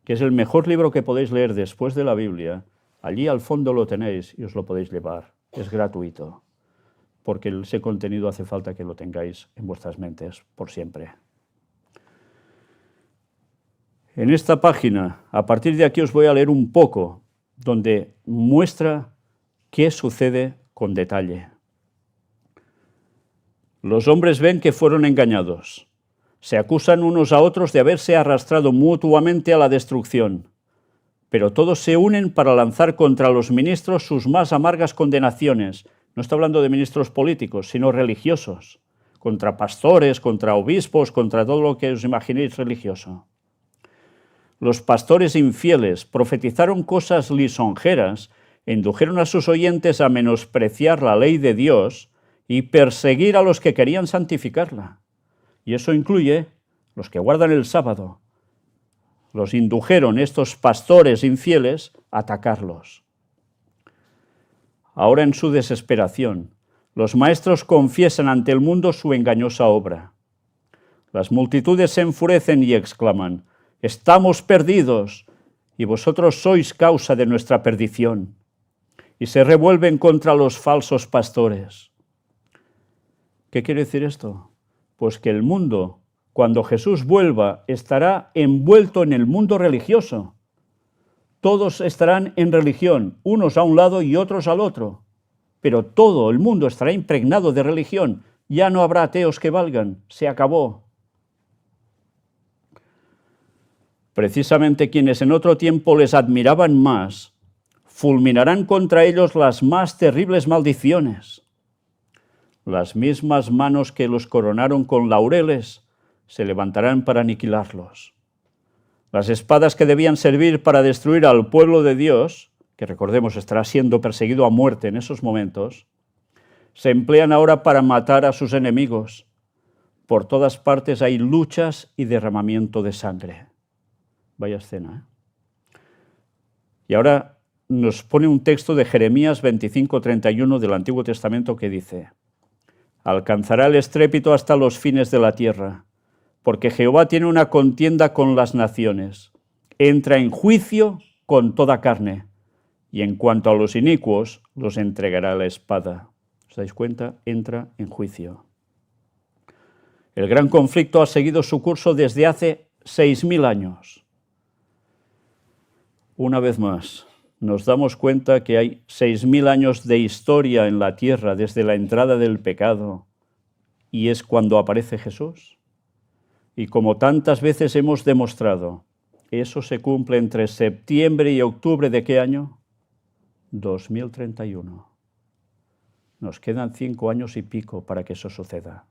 que es el mejor libro que podéis leer después de la Biblia, allí al fondo lo tenéis y os lo podéis llevar. Es gratuito, porque ese contenido hace falta que lo tengáis en vuestras mentes por siempre. En esta página, a partir de aquí os voy a leer un poco, donde muestra qué sucede con detalle. Los hombres ven que fueron engañados. Se acusan unos a otros de haberse arrastrado mutuamente a la destrucción, pero todos se unen para lanzar contra los ministros sus más amargas condenaciones. No está hablando de ministros políticos, sino religiosos, contra pastores, contra obispos, contra todo lo que os imaginéis religioso. Los pastores infieles profetizaron cosas lisonjeras e indujeron a sus oyentes a menospreciar la ley de Dios y perseguir a los que querían santificarla. Y eso incluye los que guardan el sábado. Los indujeron estos pastores infieles a atacarlos. Ahora en su desesperación, los maestros confiesan ante el mundo su engañosa obra. Las multitudes se enfurecen y exclaman, «Estamos perdidos, y vosotros sois causa de nuestra perdición». Y se revuelven contra los falsos pastores. ¿Qué quiere decir esto? Pues que el mundo, cuando Jesús vuelva, estará envuelto en el mundo religioso. Todos estarán en religión, unos a un lado y otros al otro. Pero todo el mundo estará impregnado de religión. Ya no habrá ateos que valgan. Se acabó. Precisamente quienes en otro tiempo les admiraban más, fulminarán contra ellos las más terribles maldiciones. Las mismas manos que los coronaron con laureles se levantarán para aniquilarlos. Las espadas que debían servir para destruir al pueblo de Dios, que recordemos estará siendo perseguido a muerte en esos momentos, se emplean ahora para matar a sus enemigos. Por todas partes hay luchas y derramamiento de sangre. Vaya escena, ¿eh? Y ahora nos pone un texto de Jeremías 25:31 del Antiguo Testamento que dice: «Alcanzará el estrépito hasta los fines de la tierra, porque Jehová tiene una contienda con las naciones. Entra en juicio con toda carne, y en cuanto a los inicuos, los entregará a la espada». ¿Os dais cuenta? Entra en juicio. El gran conflicto ha seguido su curso desde hace 6.000 años. Una vez más, nos damos cuenta que hay 6.000 años de historia en la tierra desde la entrada del pecado, y es cuando aparece Jesús. Y como tantas veces hemos demostrado, eso se cumple entre septiembre y octubre ¿de qué año? 2031. Nos quedan 5 años y pico para que eso suceda.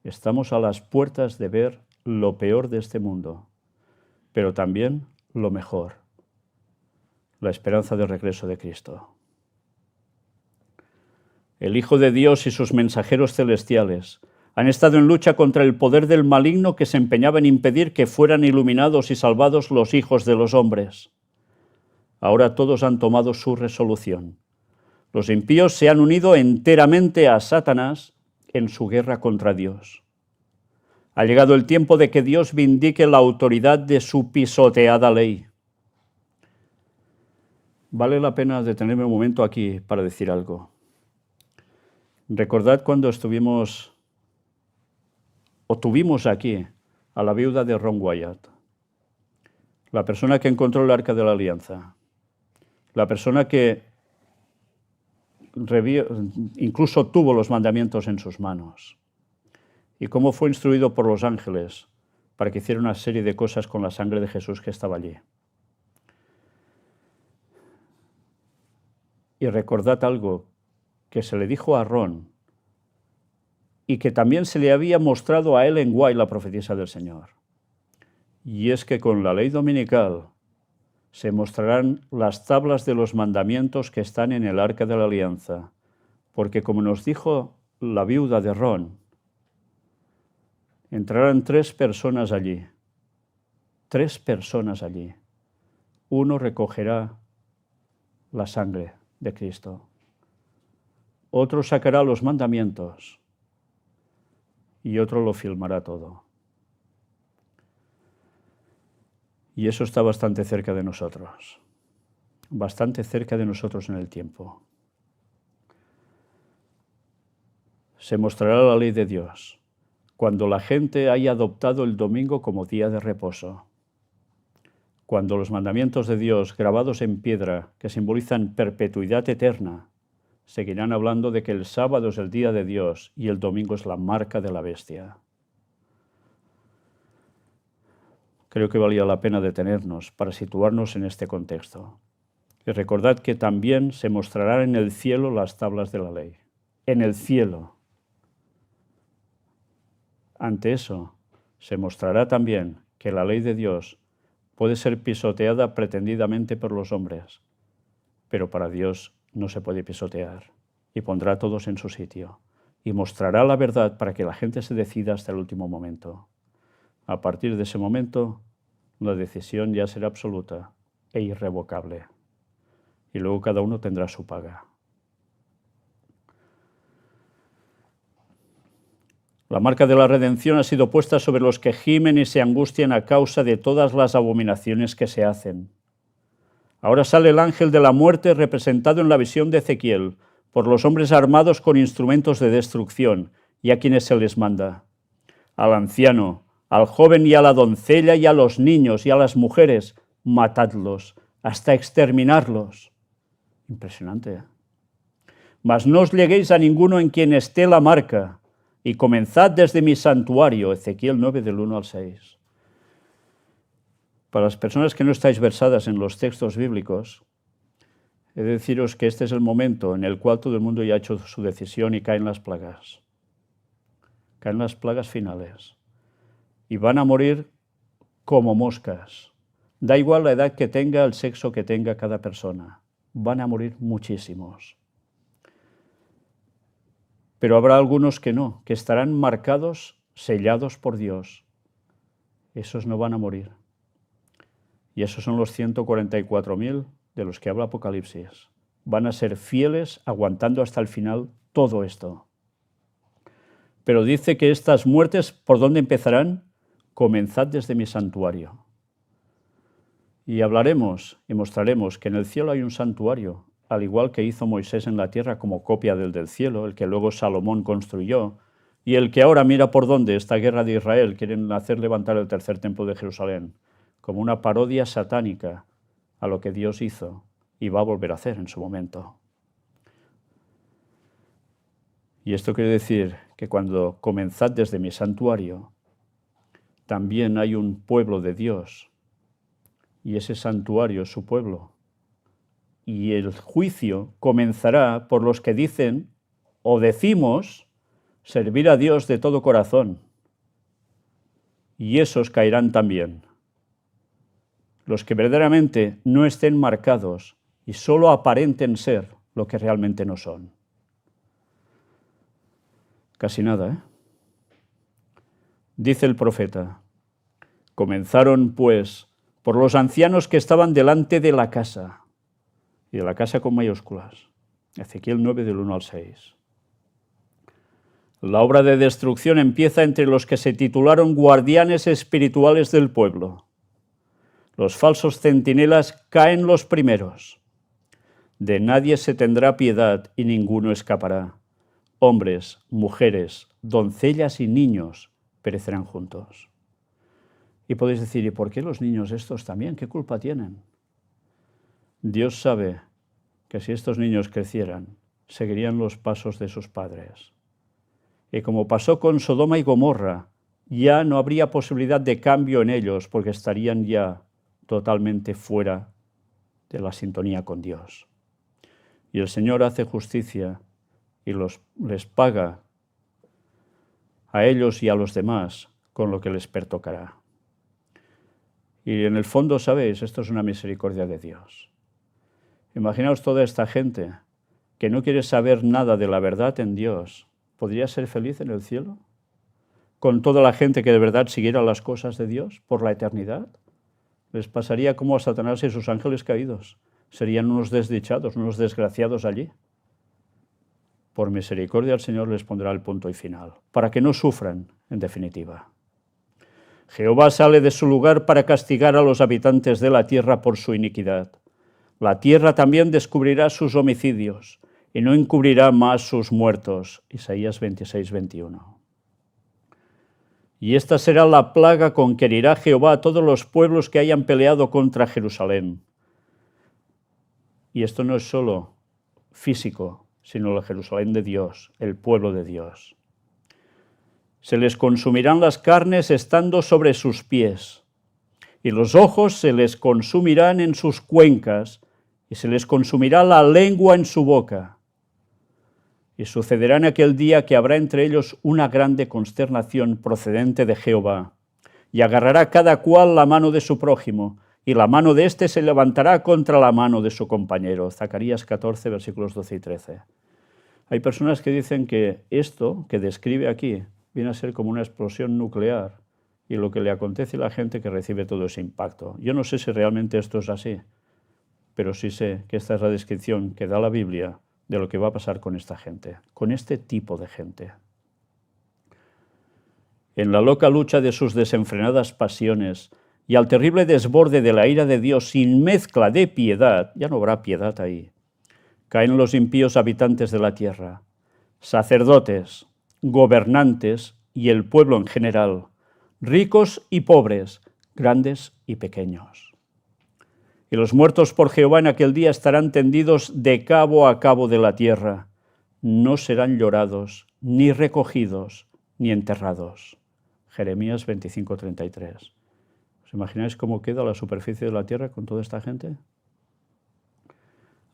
Estamos a las puertas de ver lo peor de este mundo, pero también lo mejor. La esperanza del regreso de Cristo. El Hijo de Dios y sus mensajeros celestiales han estado en lucha contra el poder del maligno que se empeñaba en impedir que fueran iluminados y salvados los hijos de los hombres. Ahora todos han tomado su resolución. Los impíos se han unido enteramente a Satanás en su guerra contra Dios. Ha llegado el tiempo de que Dios vindique la autoridad de su pisoteada ley. Vale la pena detenerme un momento aquí para decir algo. Recordad cuando tuvimos aquí a la viuda de Ron Wyatt, la persona que encontró el Arca de la Alianza, la persona que incluso tuvo los mandamientos en sus manos. Y cómo fue instruido por los ángeles para que hiciera una serie de cosas con la sangre de Jesús que estaba allí. Y recordad algo que se le dijo a Aarón y que también se le había mostrado a Ellen White, la profetisa del Señor. Y es que con la ley dominical se mostrarán las tablas de los mandamientos que están en el Arca de la Alianza, porque como nos dijo la viuda de Aarón, entrarán 3 personas allí. 3 personas allí. Uno recogerá la sangre de Cristo. Otro sacará los mandamientos y otro lo filmará todo. Y eso está bastante cerca de nosotros, bastante cerca de nosotros en el tiempo. Se mostrará la ley de Dios cuando la gente haya adoptado el domingo como día de reposo, cuando los mandamientos de Dios grabados en piedra, que simbolizan perpetuidad eterna, seguirán hablando de que el sábado es el día de Dios y el domingo es la marca de la bestia. Creo que valía la pena detenernos para situarnos en este contexto. Y recordad que también se mostrarán en el cielo las tablas de la ley. En el cielo. Ante eso, se mostrará también que la ley de Dios puede ser pisoteada pretendidamente por los hombres, pero para Dios no se puede pisotear, y pondrá a todos en su sitio, y mostrará la verdad para que la gente se decida hasta el último momento. A partir de ese momento, la decisión ya será absoluta e irrevocable, y luego cada uno tendrá su paga. La marca de la redención ha sido puesta sobre los que gimen y se angustian a causa de todas las abominaciones que se hacen. Ahora sale el ángel de la muerte representado en la visión de Ezequiel por los hombres armados con instrumentos de destrucción, y a quienes se les manda: al anciano, al joven y a la doncella y a los niños y a las mujeres, matadlos hasta exterminarlos. Impresionante, ¿eh? Mas no os lleguéis a ninguno en quien esté la marca, y comenzad desde mi santuario. Ezequiel 9, del 1 al 6. Para las personas que no estáis versadas en los textos bíblicos, he de deciros que este es el momento en el cual todo el mundo ya ha hecho su decisión y caen las plagas. Caen las plagas finales. Y van a morir como moscas. Da igual la edad que tenga, el sexo que tenga cada persona. Van a morir muchísimos. Pero habrá algunos que no, que estarán marcados, sellados por Dios. Esos no van a morir. Y esos son los 144.000 de los que habla Apocalipsis. Van a ser fieles, aguantando hasta el final todo esto. Pero dice que estas muertes, ¿por dónde empezarán? Comenzad desde mi santuario. Y hablaremos y mostraremos que en el cielo hay un santuario, al igual que hizo Moisés en la tierra como copia del cielo, el que luego Salomón construyó, y el que ahora mira por dónde esta guerra de Israel quieren hacer levantar el tercer templo de Jerusalén, como una parodia satánica a lo que Dios hizo y va a volver a hacer en su momento. Y esto quiere decir que cuando comenzad desde mi santuario, también hay un pueblo de Dios, y ese santuario es su pueblo. Y el juicio comenzará por los que dicen o decimos servir a Dios de todo corazón. Y esos caerán también. Los que verdaderamente no estén marcados y solo aparenten ser lo que realmente no son. Casi nada, ¿eh? Dice el profeta: comenzaron, pues, por los ancianos que estaban delante de la casa. Y de la casa con mayúsculas. Ezequiel 9, del 1 al 6. La obra de destrucción empieza entre los que se titularon guardianes espirituales del pueblo. Los falsos centinelas caen los primeros. De nadie se tendrá piedad y ninguno escapará. Hombres, mujeres, doncellas y niños perecerán juntos. Y podéis decir, ¿y por qué los niños estos también? ¿Qué culpa tienen? Dios sabe que si estos niños crecieran, seguirían los pasos de sus padres. Y como pasó con Sodoma y Gomorra, ya no habría posibilidad de cambio en ellos porque estarían ya totalmente fuera de la sintonía con Dios. Y el Señor hace justicia y les paga a ellos y a los demás con lo que les pertocará. Y en el fondo, ¿sabéis? Esto es una misericordia de Dios. Imaginaos toda esta gente que no quiere saber nada de la verdad en Dios. ¿Podría ser feliz en el cielo? ¿Con toda la gente que de verdad siguiera las cosas de Dios por la eternidad? Les pasaría como a Satanás y sus ángeles caídos. Serían unos desdichados, unos desgraciados allí. Por misericordia el Señor les pondrá el punto y final, para que no sufran, en definitiva. Jehová sale de su lugar para castigar a los habitantes de la tierra por su iniquidad. La tierra también descubrirá sus homicidios y no encubrirá más sus muertos. Isaías 26, 21. Y esta será la plaga con que herirá Jehová a todos los pueblos que hayan peleado contra Jerusalén. Y esto no es solo físico, sino la Jerusalén de Dios, el pueblo de Dios. Se les consumirán las carnes estando sobre sus pies, y los ojos se les consumirán en sus cuencas, y se les consumirá la lengua en su boca. Y sucederá en aquel día que habrá entre ellos una grande consternación procedente de Jehová, y agarrará cada cual la mano de su prójimo, y la mano de éste se levantará contra la mano de su compañero. Zacarías 14, versículos 12 y 13. Hay personas que dicen que esto que describe aquí viene a ser como una explosión nuclear y lo que le acontece a la gente que recibe todo ese impacto. Yo no sé si realmente esto es así, pero sí sé que esta es la descripción que da la Biblia de lo que va a pasar con esta gente, con este tipo de gente. En la loca lucha de sus desenfrenadas pasiones y al terrible desborde de la ira de Dios sin mezcla de piedad, ya no habrá piedad ahí, caen los impíos habitantes de la tierra, sacerdotes, gobernantes y el pueblo en general, ricos y pobres, grandes y pequeños. Y los muertos por Jehová en aquel día estarán tendidos de cabo a cabo de la tierra, no serán llorados, ni recogidos, ni enterrados. Jeremías 25:33. ¿Os imagináis cómo queda la superficie de la tierra con toda esta gente?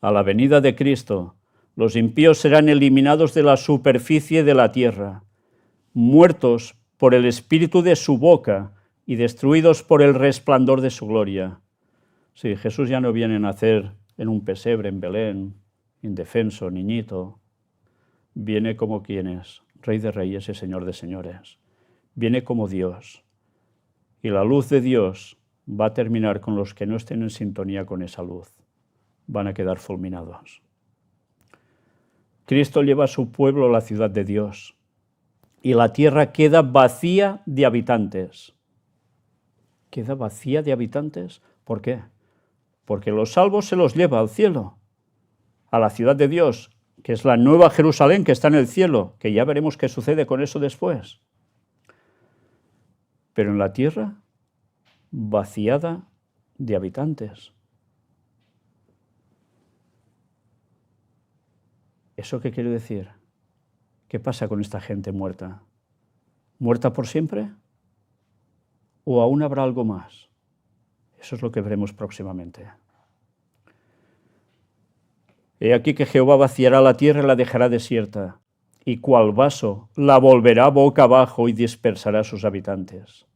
A la venida de Cristo, los impíos serán eliminados de la superficie de la tierra, muertos por el espíritu de su boca y destruidos por el resplandor de su gloria. Sí, Jesús ya no viene a nacer en un pesebre en Belén, indefenso, niñito. Viene como quien es, Rey de Reyes y Señor de Señores. Viene como Dios. Y la luz de Dios va a terminar con los que no estén en sintonía con esa luz. Van a quedar fulminados. Cristo lleva a su pueblo a la ciudad de Dios y la tierra queda vacía de habitantes. ¿Queda vacía de habitantes? ¿Por qué? Porque los salvos se los lleva al cielo, a la ciudad de Dios, que es la nueva Jerusalén que está en el cielo, que ya veremos qué sucede con eso después. Pero en la tierra, vaciada de habitantes. ¿Eso qué quiere decir? ¿Qué pasa con esta gente muerta? ¿Muerta por siempre? ¿O aún habrá algo más? Eso es lo que veremos próximamente. He aquí que Jehová vaciará la tierra y la dejará desierta, y cual vaso la volverá boca abajo y dispersará a sus habitantes.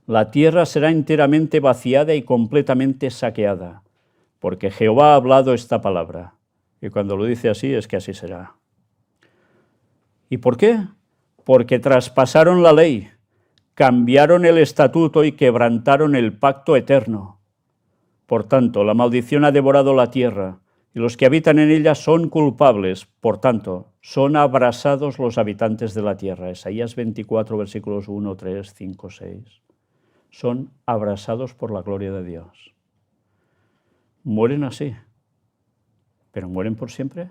La tierra será enteramente vaciada y completamente saqueada, porque Jehová ha hablado esta palabra. Y cuando lo dice así, es que así será. ¿Y por qué? Porque traspasaron la ley, cambiaron el estatuto y quebrantaron el pacto eterno. Por tanto, la maldición ha devorado la tierra, y los que habitan en ella son culpables. Por tanto, son abrasados los habitantes de la tierra. Isaías 24, versículos 1, 3, 5, 6. Son abrasados por la gloria de Dios. Mueren así. ¿Pero mueren por siempre?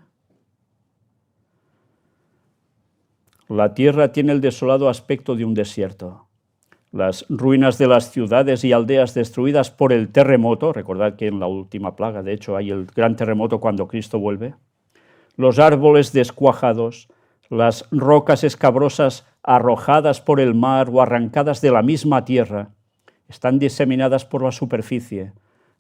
La tierra tiene el desolado aspecto de un desierto. Las ruinas de las ciudades y aldeas destruidas por el terremoto, recordad que en la última plaga, de hecho, hay el gran terremoto cuando Cristo vuelve, los árboles descuajados, las rocas escabrosas arrojadas por el mar o arrancadas de la misma tierra, están diseminadas por la superficie,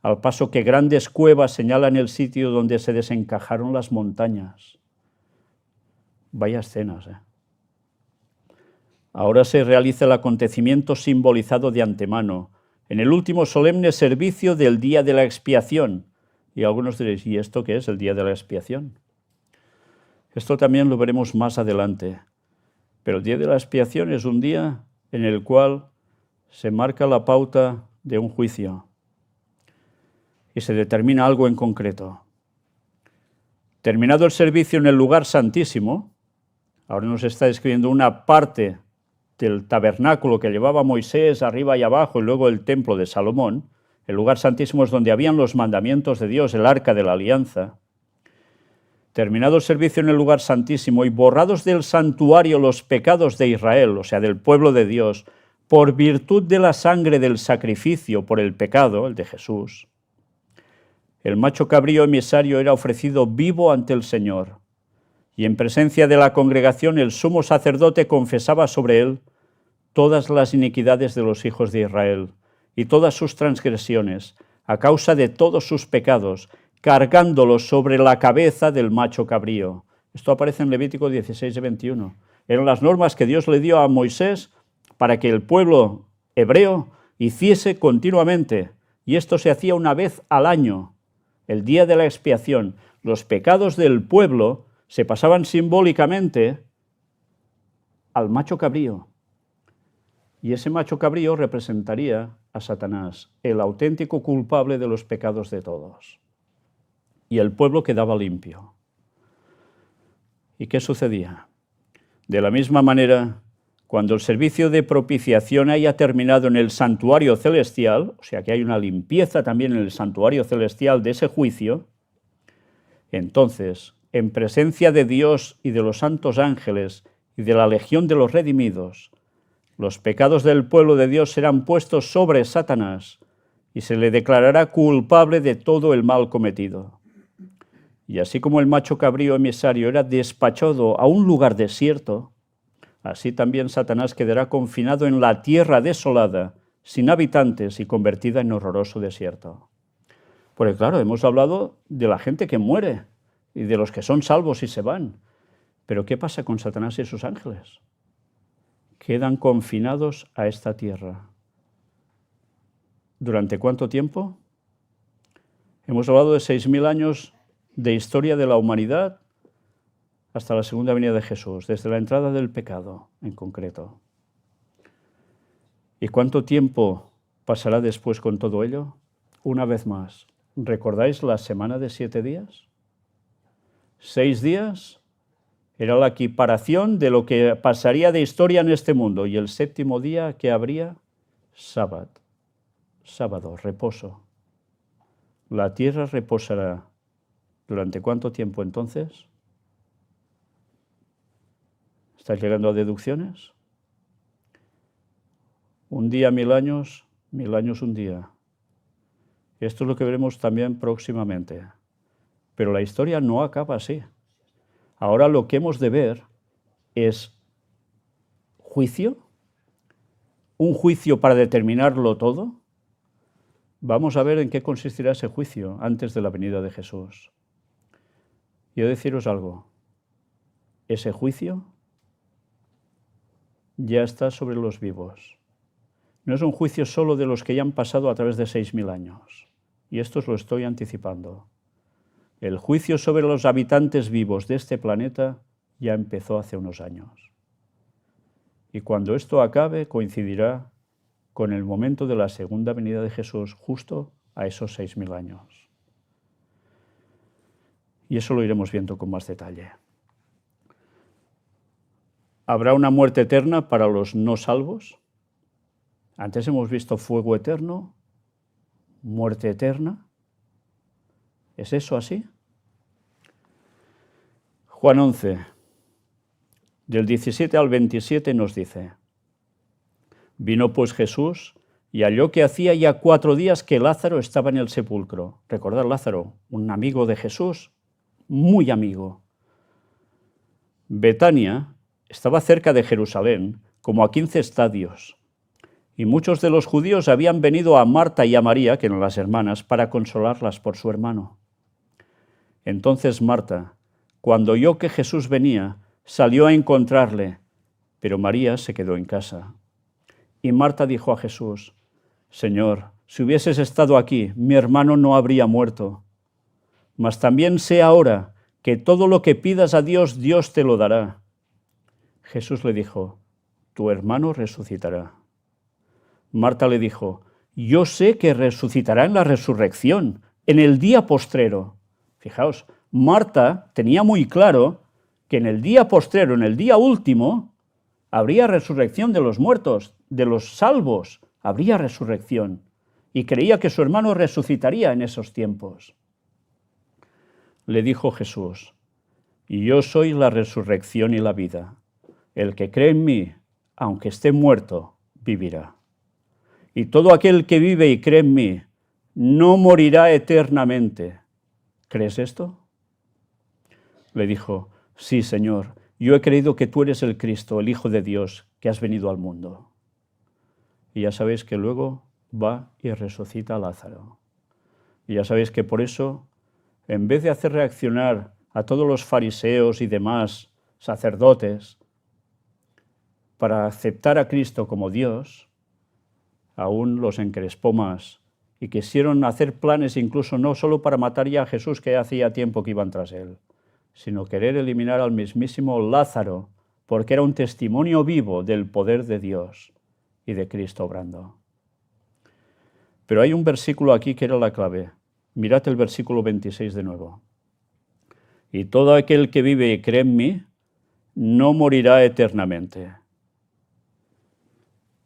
al paso que grandes cuevas señalan el sitio donde se desencajaron las montañas. Vaya escenas, ¿eh? Ahora se realiza el acontecimiento simbolizado de antemano, en el último solemne servicio del día de la expiación. Y algunos diréis, ¿y esto qué es el día de la expiación? Esto también lo veremos más adelante. Pero el día de la expiación es un día en el cual se marca la pauta de un juicio y se determina algo en concreto. Terminado el servicio en el lugar santísimo, ahora nos está describiendo una parte del tabernáculo que llevaba Moisés arriba y abajo y luego el templo de Salomón. El lugar santísimo es donde habían los mandamientos de Dios, el arca de la alianza. Terminado el servicio en el lugar santísimo y borrados del santuario los pecados de Israel, o sea, del pueblo de Dios, por virtud de la sangre del sacrificio por el pecado, el de Jesús, el macho cabrío emisario era ofrecido vivo ante el Señor, y en presencia de la congregación el sumo sacerdote confesaba sobre él todas las iniquidades de los hijos de Israel y todas sus transgresiones, a causa de todos sus pecados, cargándolos sobre la cabeza del macho cabrío. Esto aparece en Levítico 16 y 21. Eran las normas que Dios le dio a Moisés para que el pueblo hebreo hiciese continuamente, y esto se hacía una vez al año, el día de la expiación. Los pecados del pueblo se pasaban simbólicamente al macho cabrío, y ese macho cabrío representaría a Satanás, el auténtico culpable de los pecados de todos. Y el pueblo quedaba limpio. ¿Y qué sucedía? De la misma manera, cuando el servicio de propiciación haya terminado en el santuario celestial, o sea que hay una limpieza también en el santuario celestial de ese juicio, entonces, en presencia de Dios y de los santos ángeles y de la legión de los redimidos, los pecados del pueblo de Dios serán puestos sobre Satanás y se le declarará culpable de todo el mal cometido. Y así como el macho cabrío emisario era despachado a un lugar desierto, así también Satanás quedará confinado en la tierra desolada, sin habitantes y convertida en horroroso desierto. Porque claro, hemos hablado de la gente que muere y de los que son salvos y se van. Pero ¿qué pasa con Satanás y sus ángeles? Quedan confinados a esta tierra. ¿Durante cuánto tiempo? Hemos hablado de 6.000 años de historia de la humanidad hasta la segunda venida de Jesús, desde la entrada del pecado en concreto. ¿Y cuánto tiempo pasará después con todo ello? Una vez más, ¿recordáis la semana de 7 días? 6 días era la equiparación de lo que pasaría de historia en este mundo, y el séptimo día que habría sábado, reposo. La tierra reposará. ¿Durante cuánto tiempo entonces? ¿Estás llegando a deducciones? Un día, 1000 años, 1000 años un día. Esto es lo que veremos también próximamente. Pero la historia no acaba así. Ahora lo que hemos de ver es juicio, un juicio para determinarlo todo. Vamos a ver en qué consistirá ese juicio antes de la venida de Jesús. Y he de deciros algo, ese juicio ya está sobre los vivos. No es un juicio solo de los que ya han pasado a través de 6.000 años. Y esto os lo estoy anticipando. El juicio sobre los habitantes vivos de este planeta ya empezó hace unos años. Y cuando esto acabe, coincidirá con el momento de la segunda venida de Jesús, justo a esos 6.000 años. Y eso lo iremos viendo con más detalle. ¿Habrá una muerte eterna para los no salvos? Antes hemos visto fuego eterno, muerte eterna. ¿Es eso así? Juan 11, del 17 al 27 nos dice: Vino pues Jesús y halló que hacía ya 4 días que Lázaro estaba en el sepulcro. Recordad, Lázaro, un amigo de Jesús, muy amigo. Betania estaba cerca de Jerusalén, como a 15 estadios, y muchos de los judíos habían venido a Marta y a María, que eran las hermanas, para consolarlas por su hermano. Entonces Marta, cuando oyó que Jesús venía, salió a encontrarle, pero María se quedó en casa. Y Marta dijo a Jesús: Señor, si hubieses estado aquí, mi hermano no habría muerto. Mas también sé ahora que todo lo que pidas a Dios, Dios te lo dará. Jesús le dijo: tu hermano resucitará. Marta le dijo: yo sé que resucitará en la resurrección, en el día postrero. Fijaos, Marta tenía muy claro que en el día postrero, en el día último, habría resurrección de los muertos, de los salvos, habría resurrección. Y creía que su hermano resucitaría en esos tiempos. Le dijo Jesús: yo soy la resurrección y la vida. El que cree en mí, aunque esté muerto, vivirá. Y todo aquel que vive y cree en mí, no morirá eternamente. ¿Crees esto? Le dijo: sí, Señor, yo he creído que tú eres el Cristo, el Hijo de Dios, que has venido al mundo. Y ya sabéis que luego va y resucita a Lázaro. Y ya sabéis que por eso, en vez de hacer reaccionar a todos los fariseos y demás sacerdotes para aceptar a Cristo como Dios, aún los encrespó más y quisieron hacer planes incluso no solo para matar ya a Jesús, que hacía tiempo que iban tras él, sino querer eliminar al mismísimo Lázaro, porque era un testimonio vivo del poder de Dios y de Cristo obrando. Pero hay un versículo aquí que era la clave. Mirad el versículo 26 de nuevo. Y todo aquel que vive y cree en mí, no morirá eternamente.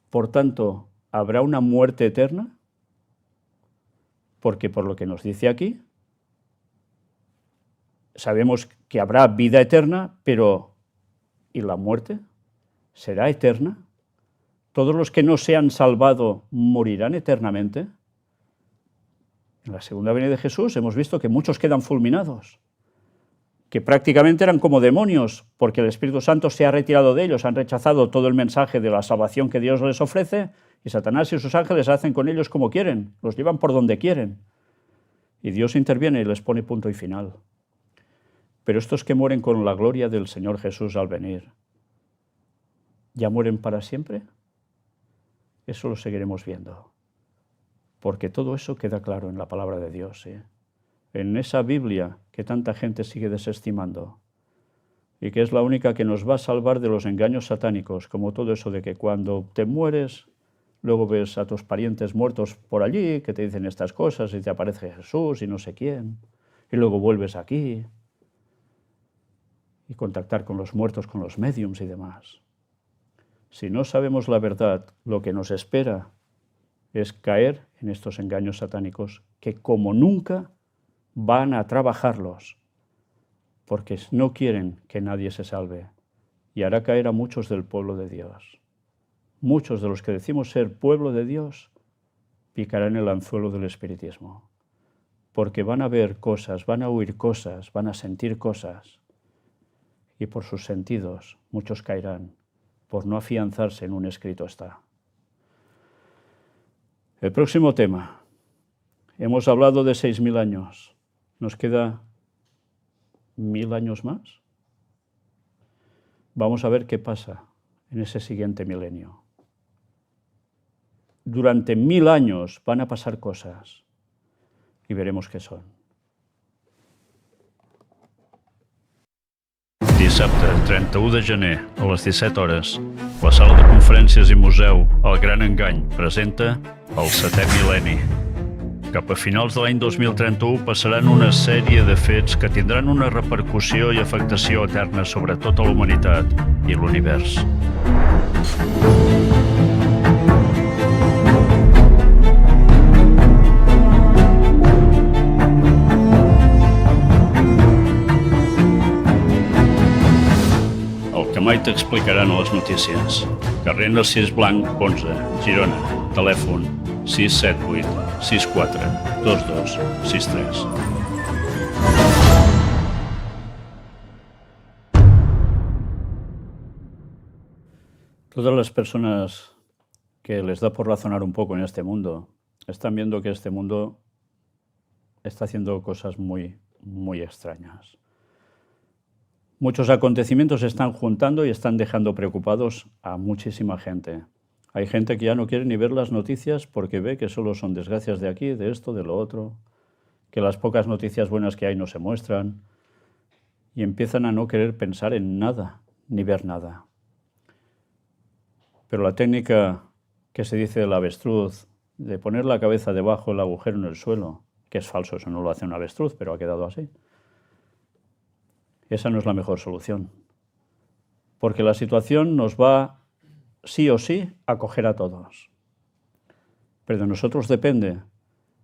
Por tanto, ¿habrá una muerte eterna? Porque por lo que nos dice aquí, sabemos que habrá vida eterna, pero ¿y la muerte? ¿Será eterna? ¿Todos los que no se han salvado morirán eternamente? En la segunda venida de Jesús hemos visto que muchos quedan fulminados, que prácticamente eran como demonios, porque el Espíritu Santo se ha retirado de ellos, han rechazado todo el mensaje de la salvación que Dios les ofrece, y Satanás y sus ángeles hacen con ellos como quieren, los llevan por donde quieren. Y Dios interviene y les pone punto y final. Pero estos que mueren con la gloria del Señor Jesús al venir, ¿ya mueren para siempre? Eso lo seguiremos viendo, porque todo eso queda claro en la palabra de Dios, ¿eh? En esa Biblia que tanta gente sigue desestimando y que es la única que nos va a salvar de los engaños satánicos, como todo eso de que cuando te mueres, luego ves a tus parientes muertos por allí que te dicen estas cosas y te aparece Jesús y no sé quién, y luego vuelves aquí y contactar con los muertos, con los médiums y demás. Si no sabemos la verdad, lo que nos espera es caer en estos engaños satánicos que como nunca van a trabajarlos, porque no quieren que nadie se salve, y hará caer a muchos del pueblo de Dios. Muchos de los que decimos ser pueblo de Dios picarán el anzuelo del espiritismo, porque van a ver cosas, van a oír cosas, van a sentir cosas, y por sus sentidos muchos caerán, por no afianzarse en un escrito está. El próximo tema. Hemos hablado de 6.000 años. ¿Nos queda 1.000 años más? Vamos a ver qué pasa en ese siguiente milenio. Durante 1.000 años van a pasar cosas y veremos qué son. Dissabte, 31 de gener, a les 17 hores, la sala de conferències i museu El Gran Engany presenta el 7è mil·lenni. Cap a finals de l'any 2031 passaran una sèrie de fets que tindran una repercussió i afectació eterna sobre tota la humanitat i l'univers. Mai t'explicaran a les notícies. Carrer Narcís Blanc, 11, Girona. Telèfon 678 64 22 63. 「Todas las personas que les da por razonar un poco en este mundo están viendo que este mundo está haciendo cosas muy, muy extrañas. Muchos acontecimientos se están juntando y están dejando preocupados a muchísima gente. Hay gente que ya no quiere ni ver las noticias porque ve que solo son desgracias de aquí, de esto, de lo otro, que las pocas noticias buenas que hay no se muestran y empiezan a no querer pensar en nada ni ver nada. Pero la técnica que se dice del avestruz, de poner la cabeza debajo del agujero en el suelo, que es falso, eso no lo hace un avestruz, pero ha quedado así, esa no es la mejor solución. Porque la situación nos va, sí o sí, a coger a todos. Pero de nosotros depende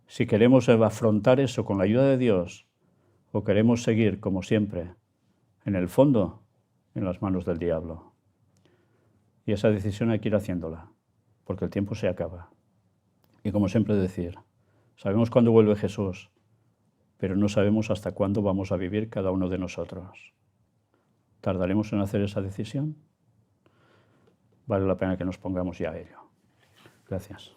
si queremos afrontar eso con la ayuda de Dios o queremos seguir, como siempre, en el fondo, en las manos del diablo. Y esa decisión hay que ir haciéndola, porque el tiempo se acaba. Y como siempre decir, sabemos cuándo vuelve Jesús, pero no sabemos hasta cuándo vamos a vivir cada uno de nosotros. ¿Tardaremos en hacer esa decisión? Vale la pena que nos pongamos ya a ello. Gracias.